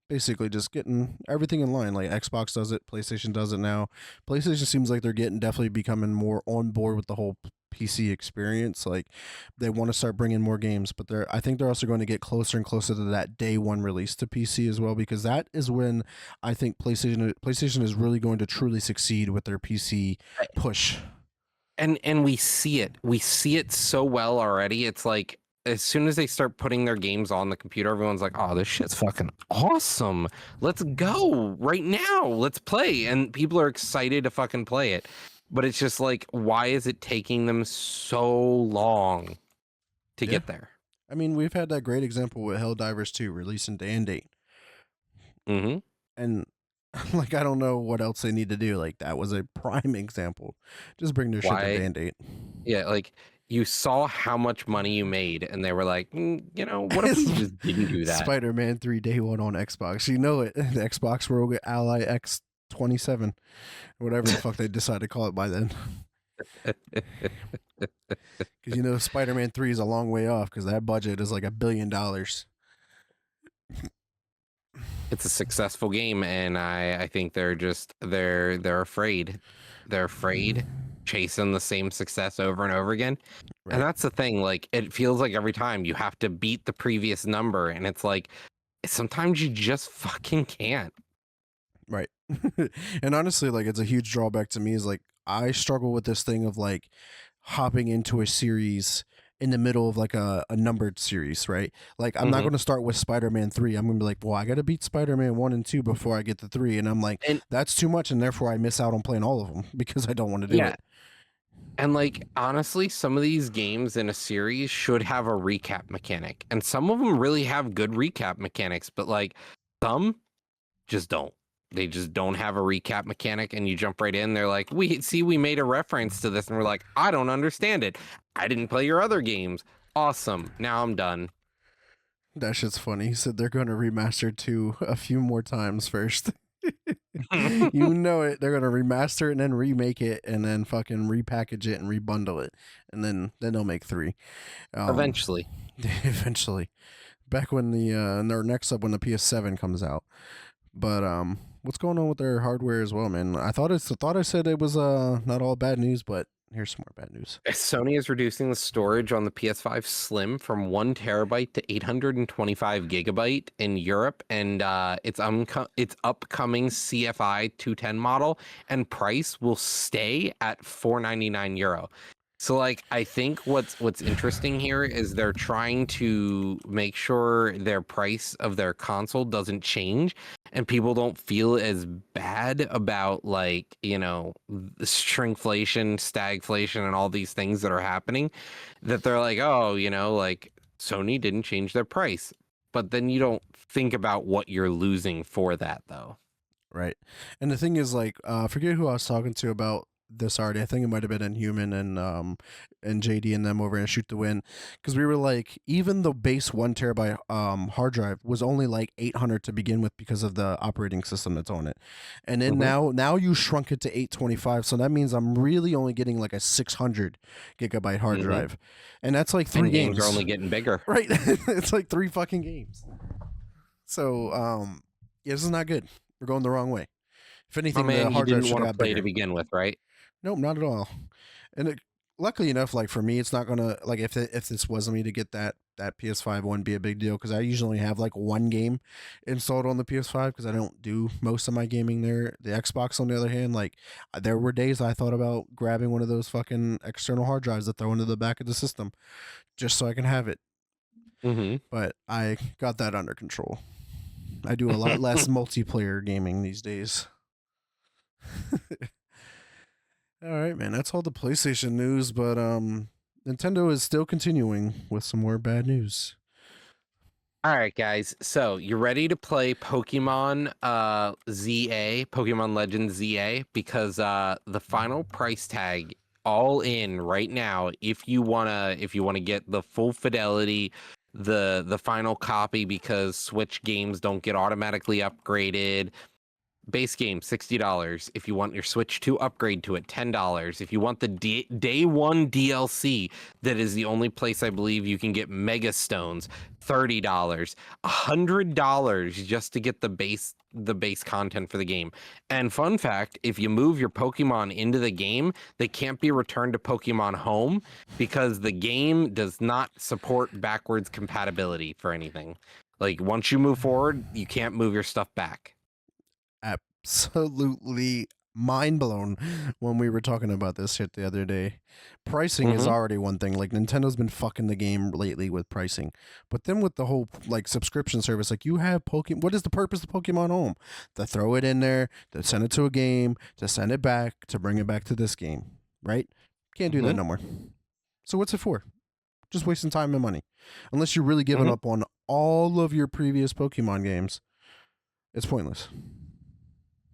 Basically, just getting everything in line. Like Xbox does it, PlayStation does it now. PlayStation seems like they're getting definitely becoming more on board with the whole PC experience. Like they want to start bringing more games, but I think they're also going to get closer and closer to that day one release to PC as well, because that is when I think PlayStation is really going to truly succeed with their PC push. And we see it so well already. It's like as soon as they start putting their games on the computer, everyone's like, oh, this shit's fucking awesome, let's go right now, let's play. And people are excited to fucking play it, but it's just like, why is it taking them so long to get there? I mean, we've had that great example with Helldivers 2 releasing day and date. And like, I don't know what else they need to do. Like, that was a prime example. Just bring their shit to day and date. Yeah, like you saw how much money you made, and they were like, you know, what if we just didn't do that? Spider-Man 3 day one on Xbox. You know it. The Xbox Rogue Ally X27. Whatever the fuck they decide to call it by then. Because you know Spider-Man 3 is a long way off, because that budget is like $1 billion. It's a successful game, and I think they're afraid. They're afraid chasing the same success over and over again. Right. And that's the thing. Like, it feels like every time you have to beat the previous number, and it's like sometimes you just fucking can't. Right. And honestly, like, it's a huge drawback to me is like I struggle with this thing of like hopping into a series in the middle of like a numbered series, right? Like I'm not going to start with Spider-Man 3. I'm going to be like, well, I got to beat Spider-Man 1 and 2 before I get to 3. And I'm like, that's too much. And therefore I miss out on playing all of them because I don't want to do it. And like, honestly, some of these games in a series should have a recap mechanic. And some of them really have good recap mechanics, but like some just don't. They just don't have a recap mechanic, and you jump right in. They're like, we made a reference to this, and we're like, I don't understand it. I didn't play your other games. Awesome. Now I'm done. That shit's funny. He said they're going to remaster 2 a few more times first. You know it. They're going to remaster it and then remake it and then fucking repackage it and rebundle it. And then they'll make 3. Eventually. Eventually. Back when or next up when the PS7 comes out. But what's going on with their hardware as well, man? I thought I said it was not all bad news, but here's some more bad news. Sony is reducing the storage on the PS5 Slim from 1 terabyte to 825 gigabyte in Europe, and its upcoming CFI 210 model and price will stay at €499. So like, I think what's interesting here is they're trying to make sure their price of their console doesn't change and people don't feel as bad about, like, you know, shrinkflation, stagflation, and all these things that are happening, that they're like, oh, you know, like Sony didn't change their price. But then you don't think about what you're losing for that, though. Right. And the thing is, like, I forget who I was talking to about this already. I think it might have been Inhuman and JD and them over in Shoot to Win, because we were like, even the base 1 terabyte hard drive was only like 800 to begin with because of the operating system that's on it, and then now you shrunk it to 825, so that means I'm really only getting like a 600 gigabyte hard drive, and that's like 3 games. Are only getting bigger, right? It's like 3 fucking games. So yeah, this is not good. We're going the wrong way. If anything, the hard drive should have play to begin with, right? Nope, not at all. And luckily enough, like for me, it's not gonna like if this wasn't me to get that PS5 wouldn't be a big deal because I usually have like one game installed on the PS5 because I don't do most of my gaming there. The Xbox, on the other hand, like there were days I thought about grabbing one of those fucking external hard drives that throw into the back of the system just so I can have it. Mm-hmm. But I got that under control. I do a lot less multiplayer gaming these days. All right, man. That's all the PlayStation news, but Nintendo is still continuing with some more bad news. All right, guys. So you ready to play Pokemon ZA, Pokemon Legends ZA? Because the final price tag all in right now, if you wanna get the full fidelity, the final copy, because Switch games don't get automatically upgraded. Base game $60. If you want your Switch 2 upgrade to it, $10. If you want the day one DLC, that is the only place I believe you can get Mega Stones, $30. $100 just to get the base content for the game. And fun fact, if you move your Pokemon into the game, they can't be returned to Pokemon Home because the game does not support backwards compatibility for anything. Like once you move forward, you can't move your stuff back. Absolutely mind blown when we were talking about this shit the other day. Pricing is Mhm. already one thing. Like Nintendo's been fucking the game lately with pricing. But then with the whole like subscription service, like you have Pokemon, what is the purpose of Pokemon Home? To throw it in there, to send it to a game, to send it back, to bring it back to this game, right? Can't do that Mhm. no more. So what's it for? Just wasting time and money. Unless you're really giving Mhm. up on all of your previous Pokemon games, it's pointless.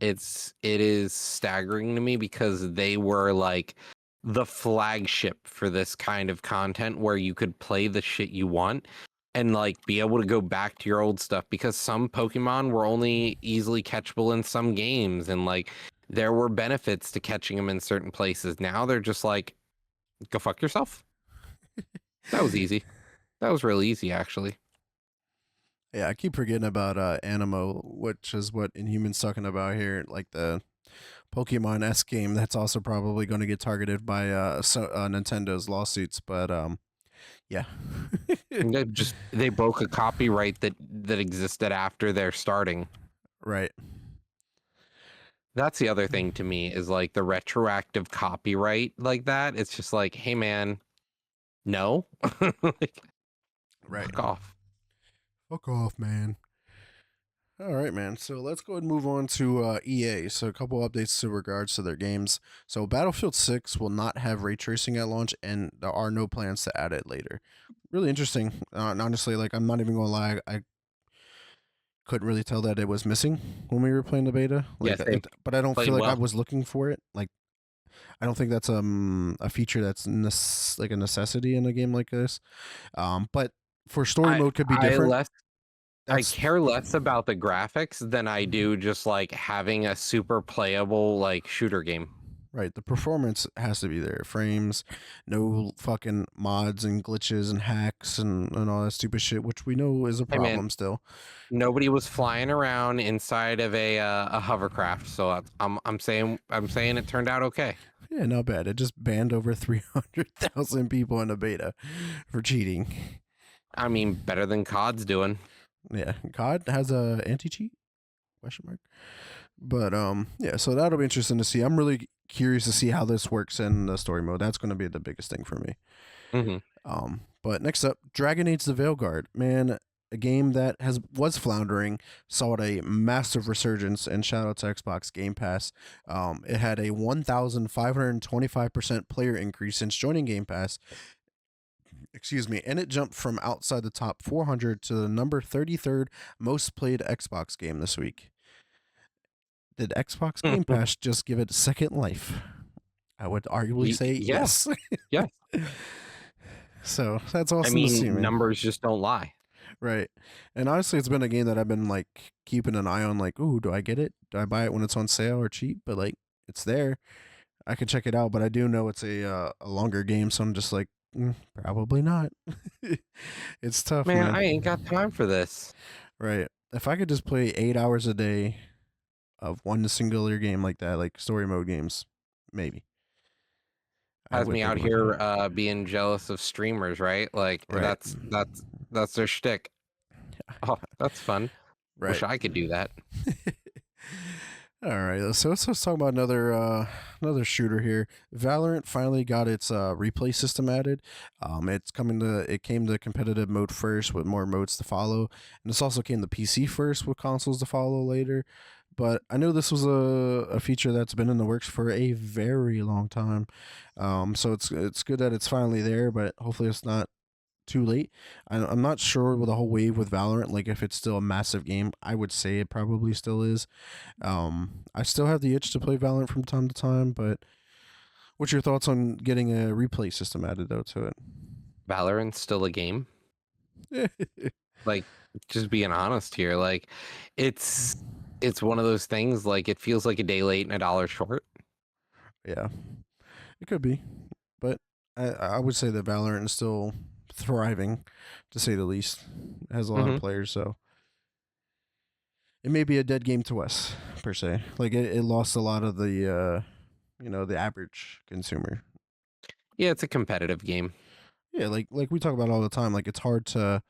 It is staggering to me because they were like the flagship for this kind of content where you could play the shit you want and like be able to go back to your old stuff, because some Pokemon were only easily catchable in some games, and like there were benefits to catching them in certain places. Now they're just like, go fuck yourself. That was easy. That was really easy, actually. Yeah, I keep forgetting about Animo, which is what Inhuman's talking about here, like the Pokemon S game. That's also probably going to get targeted by Nintendo's lawsuits. But yeah, And they broke a copyright that existed after their starting. right. That's the other thing to me, is like the retroactive copyright like that. It's just like, hey man, no. Like, Right. fuck off. Fuck off, man. All right, man. So let's go ahead and move on to EA. So a couple updates in regards to their games. So Battlefield 6 will not have ray tracing at launch, and there are no plans to add it later. Really interesting. And honestly, like I'm not even gonna lie, I couldn't really tell that it was missing when we were playing the beta. Yeah, Like, same. but I don't Played feel like I well. was looking for it. Like, I don't think that's a feature that's like a necessity in a game like this. But for story I mode could be I different. less I That's care less about the graphics than I do just like having a super playable like shooter game. right. The performance has to be there. Frames, no fucking mods and glitches and hacks and all that stupid shit, which we know is a Hey man, problem still. nobody was flying around inside of a hovercraft, so I'm saying it turned out okay. Yeah, not bad. It just banned over 300,000 people in the beta for cheating. I mean, better than COD's doing. Yeah, COD has a anti cheat question mark. But yeah, so that'll be interesting to see. I'm really curious to see how this works in the story mode. That's going to be the biggest thing for me. Hmm. But next up, Dragon Age: The Veilguard. Man, a game that was floundering saw a massive resurgence, and shout out to Xbox Game Pass. It had a 1,525% player increase since joining Game Pass. Excuse me, and it jumped from outside the top 400 to the number 33rd most played Xbox game this week. Did Xbox Game Pass just give it a second life? I would arguably say Yeah, yes. yeah. So that's I awesome to see, mean, man. numbers just don't lie. Right. And honestly, it's been a game that I've been like keeping an eye on, like, ooh, do I get it? Do I buy it when it's on sale or cheap? But like, it's there. I could check it out, but I do know it's a longer game, so I'm just like, probably not. It's tough, Man, man. I ain't got time for this. Right. If I could just play 8 hours a day of one singular game like that, like story mode games, maybe has would me think out about here that. being jealous of streamers, right? Like Right. that's their shtick. Oh, that's fun. Wish Right. I could do that. All right, so let's talk about another shooter here. Valorant finally got its replay system added. It came to competitive mode first with more modes to follow, and this also came to PC first with consoles to follow later. But I know this was a feature that's been in the works for a very long time. So it's good that it's finally there, but hopefully it's not too late. I'm not sure with the whole wave with Valorant, like if it's still a massive game. I would say it probably still is. I still have the itch to play Valorant from time to time, but what's your thoughts on getting a replay system added though to Valorant's still a game. it? Like, just being honest here, like it's it's one of those things. Like, it feels like a day late and a dollar short. Yeah, it could be, but I would say that Valorant is still thriving, to say the least. It has a lot of Hmm. players, so it may be a dead game to us per se. Like it lost a lot of the the average consumer. Yeah, it's a competitive game. Yeah, like we talk about all the time. Like it's hard to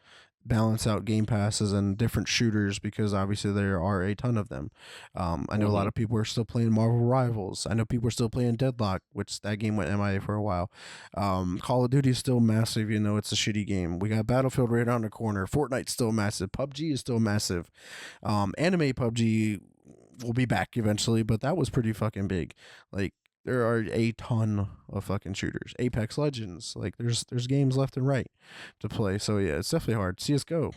balance out game passes and different shooters because obviously there are a ton of them. I know a lot Hmm. of people are still playing Marvel Rivals. I know people are still playing Deadlock, which that game went MIA for a while. Call of Duty is still massive. You know, it's a shitty game. We got Battlefield right around the corner. Fortnite's still massive. PUBG is still massive. Anime PUBG will be back eventually, but that was pretty fucking big. Like there are a ton of fucking shooters. Apex Legends, like there's games left and right to play. So yeah, it's definitely hard. CS:GO,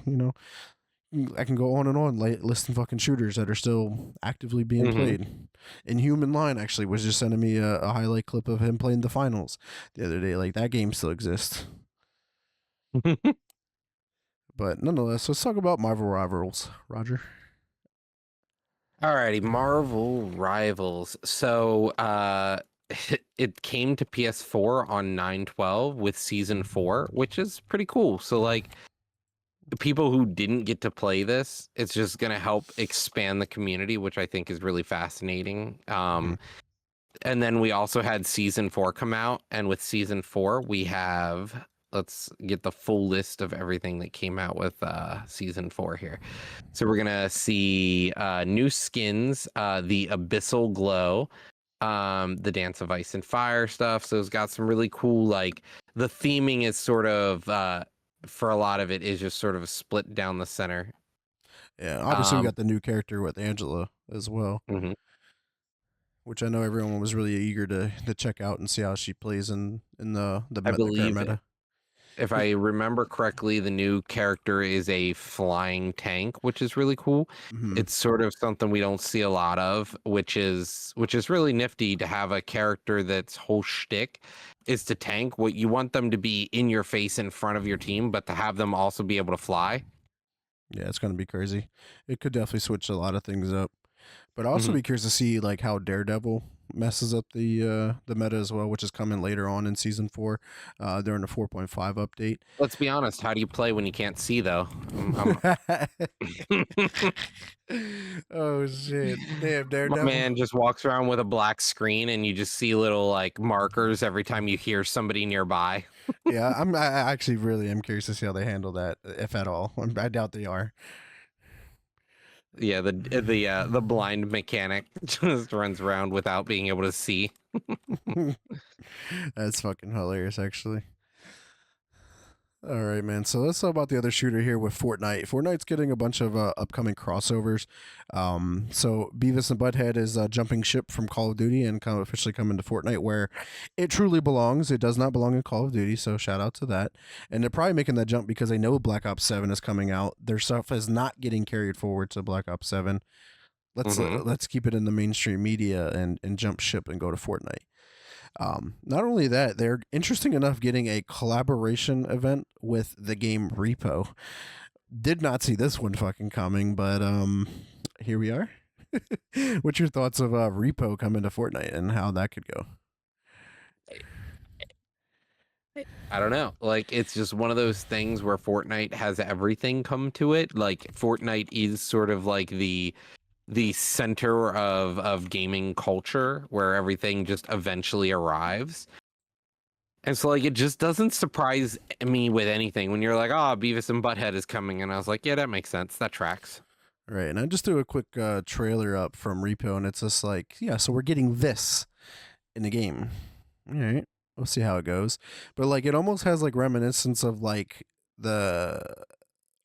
I can go on and on listing fucking shooters that are still actively being Hmm. played. Inhuman Line actually was just sending me a highlight clip of him playing the finals the other day. Like that game still exists. But nonetheless, let's talk about Marvel Rivals, Roger. Alrighty, Marvel Rivals. So it came to PS4 on 9/12 with season 4, which is pretty cool. So like the people who didn't get to play this, it's just gonna help expand the community, which I think is really fascinating. Mm-hmm. And then we also had season 4 come out, and with season 4 we have, let's get the full list of everything that came out with season 4 here. So we're gonna see new skins, the Abyssal Glow, the Dance of Ice and Fire stuff. So it's got some really cool, like the theming is sort of for a lot of it is just sort of split down the center. Yeah, obviously we Um, got the new character with Angela as well, mhm. which I know everyone was really eager to check out and see how she plays in I the current believe meta. if Which, I remember correctly, the new character is a flying tank, which is really cool. mhm. It's sort of something we don't see a lot of, which is really nifty to have a character that's whole shtick is to tank. What you want them to be in your face in front of your team, but to have them also be able to fly. Yeah, it's gonna be crazy. It could definitely switch a lot of things up. But I'll also Mhm. be curious to see like how Daredevil messes up the meta as well, which is coming later on in season 4, during the 4.5 update. Let's be honest. How do you play when you can't see, though? Oh shit! Damn My Daredevil. man just walks around with a black screen, and you just see little like markers every time you hear somebody nearby. Yeah, I actually really am curious to see how they handle that, if at all. I doubt they are. Yeah, the blind mechanic just runs around without being able to see. That's fucking hilarious, actually. All right, man. So let's talk about the other shooter here with Fortnite. Fortnite's getting a bunch of upcoming crossovers. So Beavis and Butthead is jumping ship from Call of Duty and officially coming to Fortnite, where it truly belongs. It does not belong in Call of Duty, so shout out to that. And they're probably making that jump because they know Black Ops 7 is coming out. Their stuff is not getting carried forward to Black Ops 7. Hmm. Let's keep it in the mainstream media and jump ship and go to Fortnite. Not only that, they're interesting enough getting a collaboration event with the game REPO. Did not see this one fucking coming, but here we are. What's your thoughts of REPO coming to Fortnite and how that could go? I don't know. Like it's just one of those things where Fortnite has everything come to it. Like Fortnite is sort of like the center of gaming culture where everything just eventually arrives. And so like it just doesn't surprise me with anything when you're like, oh, Beavis and Butthead is coming, and I was like, yeah, that makes sense. That tracks. Right, and I just threw a quick trailer up from Repo, and it's just like, yeah, so we're getting this in the game. All right, we'll see how it goes. But like, it almost has like reminiscence of like the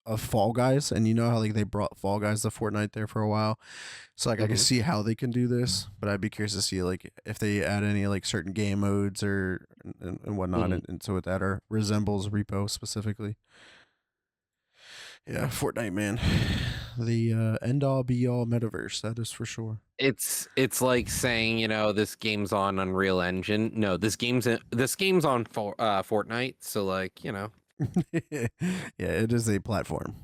of Fall Guys, and you know how like they brought Fall Guys to Fortnite there for a while. So like I can Mhm. see how they can do this, but I'd be curious to see like if they add any like certain game modes or and whatnot Mhm. into it that are resembles Repo specifically. Yeah, Fortnite, man, the end all be all metaverse. That is for sure. It's like saying, this game's on Unreal Engine. No, this game's on Fortnite. So like, Yeah, it is a platform.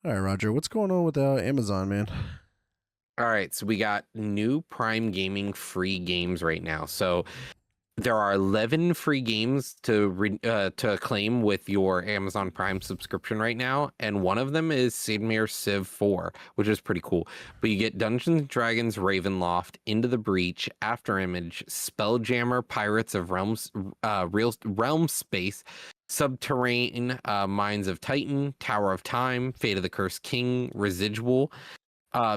All right, Roger, what's going on with Amazon, man? all right. So we got new Prime Gaming free games right now. So there are 11 free games to claim with your Amazon Prime subscription right now, and one of them is Sid Meier's Civ 4, which is pretty cool. But you get Dungeons and Dragons Ravenloft, Into the Breach, After Image, Spelljammer, Pirates of Real Realm Space, Subterrane, Mines of Titan, Tower of Time, Fate of the Cursed King, Residual,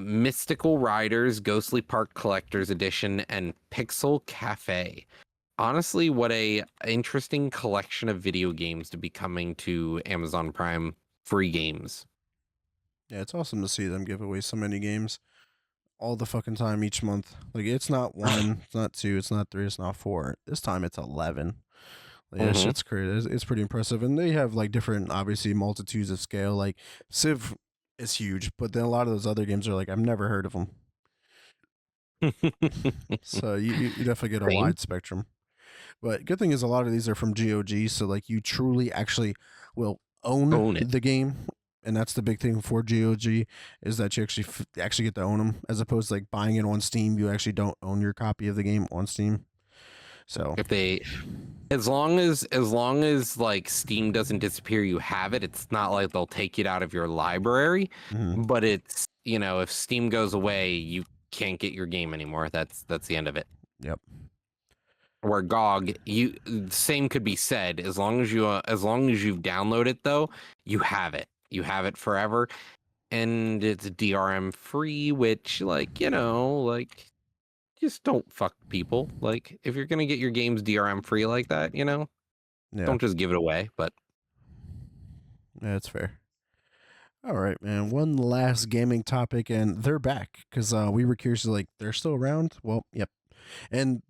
Mystical Riders, Ghostly Park Collector's Edition, and Pixel Cafe. Honestly, what a interesting collection of video games to be coming to Amazon Prime free games. Yeah, it's awesome to see them give away so many games all the fucking time each month. Like it's not one, it's not two, it's not three, it's not four. This time it's 11. Like, that Hmm. shit's crazy. It's pretty impressive, and they have like different, obviously multitudes of scale. Like Civ is huge, but then a lot of those other games are like I've never heard of them. So you definitely get a Same. wide spectrum. But good thing is a lot of these are from GOG, so like you truly actually will own Own it. the game, and that's the big thing for GOG is that you actually get to own them as opposed to like buying it on Steam. You actually don't own your copy of the game on Steam. So If they, as long as like Steam doesn't disappear, you have it. It's not like they'll take it out of your library, mhm. but it's, if Steam goes away, you can't get your game anymore. That's the end of it. Yep. Where GOG, same could be said. As long as you've downloaded though, you have it. You have it forever, and it's DRM free, which like just don't fuck people. Like if you're gonna get your games DRM free like that, Yeah. don't just give it away. But Yeah, that's fair. All right, man. One last gaming topic, and they're back because we were curious. Like, they're still around. Well, yep. And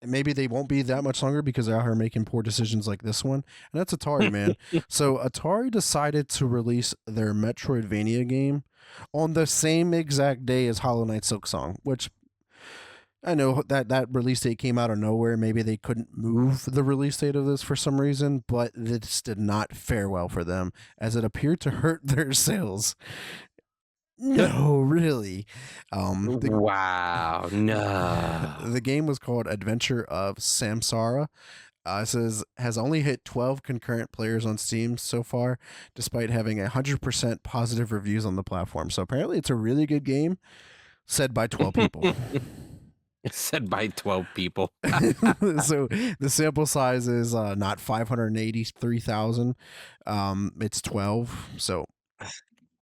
maybe they won't be that much longer because they're out here making poor decisions like this one. And that's Atari, man. So Atari decided to release their Metroidvania game on the same exact day as Hollow Knight Silksong, which I know that release date came out of nowhere. Maybe they couldn't move the release date of this for some reason, but this did not fare well for them as it appeared to hurt their sales. No, really. The wow, no. the game was called Adventure of Samsara. It says has only hit 12 concurrent players on Steam so far, despite having 100% positive reviews on the platform. So apparently, it's a really good game, said by 12 people. Said by 12 people. So the sample size is not 583,000. It's 12. So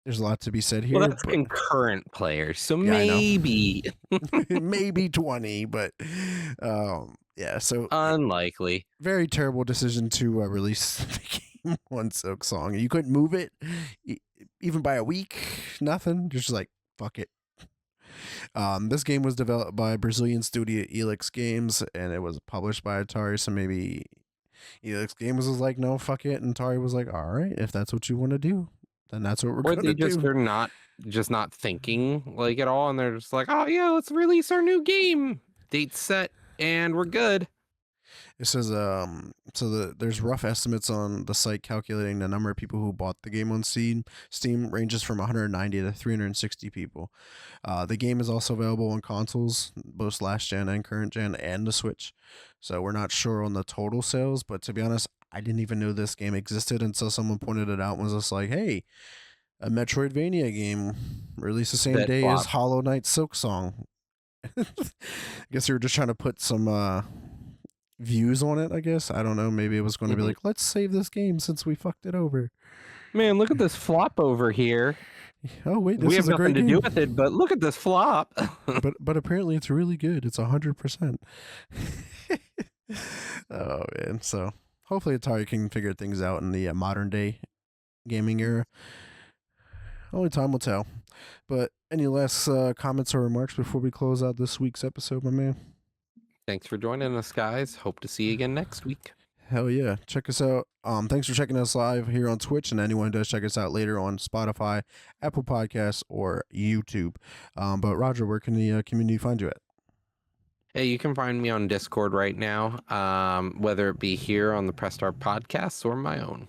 there's a lot to be said Well, here, that's but concurrent players, so yeah, I know. maybe Maybe 20, but yeah, so unlikely. very terrible decision to release the game on Silksong. You couldn't move it e- even by a week, nothing. Just like, fuck it. This game was developed by Brazilian studio Elix Games, and it was published by Atari. So maybe Elix Games was like, no, fuck it, and Atari was like, all right, if that's what you want to do, then that's what we're Or gonna they just do. are not just not thinking like at all, and they're just like, oh yeah, let's release our new game. Date set, and we're good. It says there's rough estimates on the site calculating the number of people who bought the game on Steam. Steam ranges from 190 to 360 people. The game is also available on consoles, both last gen and current gen, and the Switch. So we're not sure on the total sales, but to be honest, I didn't even know this game existed until someone pointed it out and was just like, "Hey, a Metroidvania game released the same That day as flop. Hollow Knight Silksong." I guess they were just trying to put some views on it, I guess. I don't know. Maybe it was going to be Mhm. like, let's save this game since we fucked it over. Man, look at this flop over here. Oh wait, this We is have a great nothing to game. do with it, but look at this flop. But apparently it's really good. It's 100%. Oh man. So hopefully Atari can figure things out in the modern day gaming era. Only time will tell. But any last comments or remarks before we close out this week's episode, my man? Thanks for joining us, guys. Hope to see you again next week. Hell yeah. Check us out. Thanks for checking us live here on Twitch, and anyone who does check us out later on Spotify, Apple Podcasts, or YouTube. But Roger, where can the community find you at? Hey, you can find me on Discord right now, whether it be here on the Press Start podcast or my own.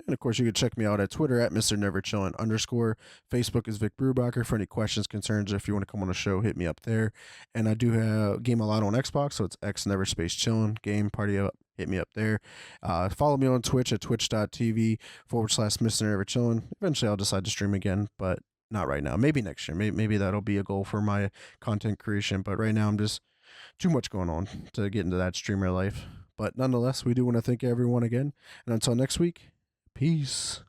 And of course, you can check me out at Twitter at Mr. Neverchillin _. Facebook is Vic Brubacher. For any questions, concerns, if you want to come on the show, hit me up there. And I do have game a lot on Xbox, so it's X Never Space Chillin. Game party up, hit me up there. Follow me on Twitch at twitch.tv /Mr. Neverchillin. Eventually, I'll decide to stream again, but not right now. Maybe next year. Maybe that'll be a goal for my content creation. But right now, I'm just too much going on to get into that streamer life. But nonetheless, we do want to thank everyone again. And until next week, peace.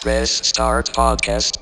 Press Start Podcast.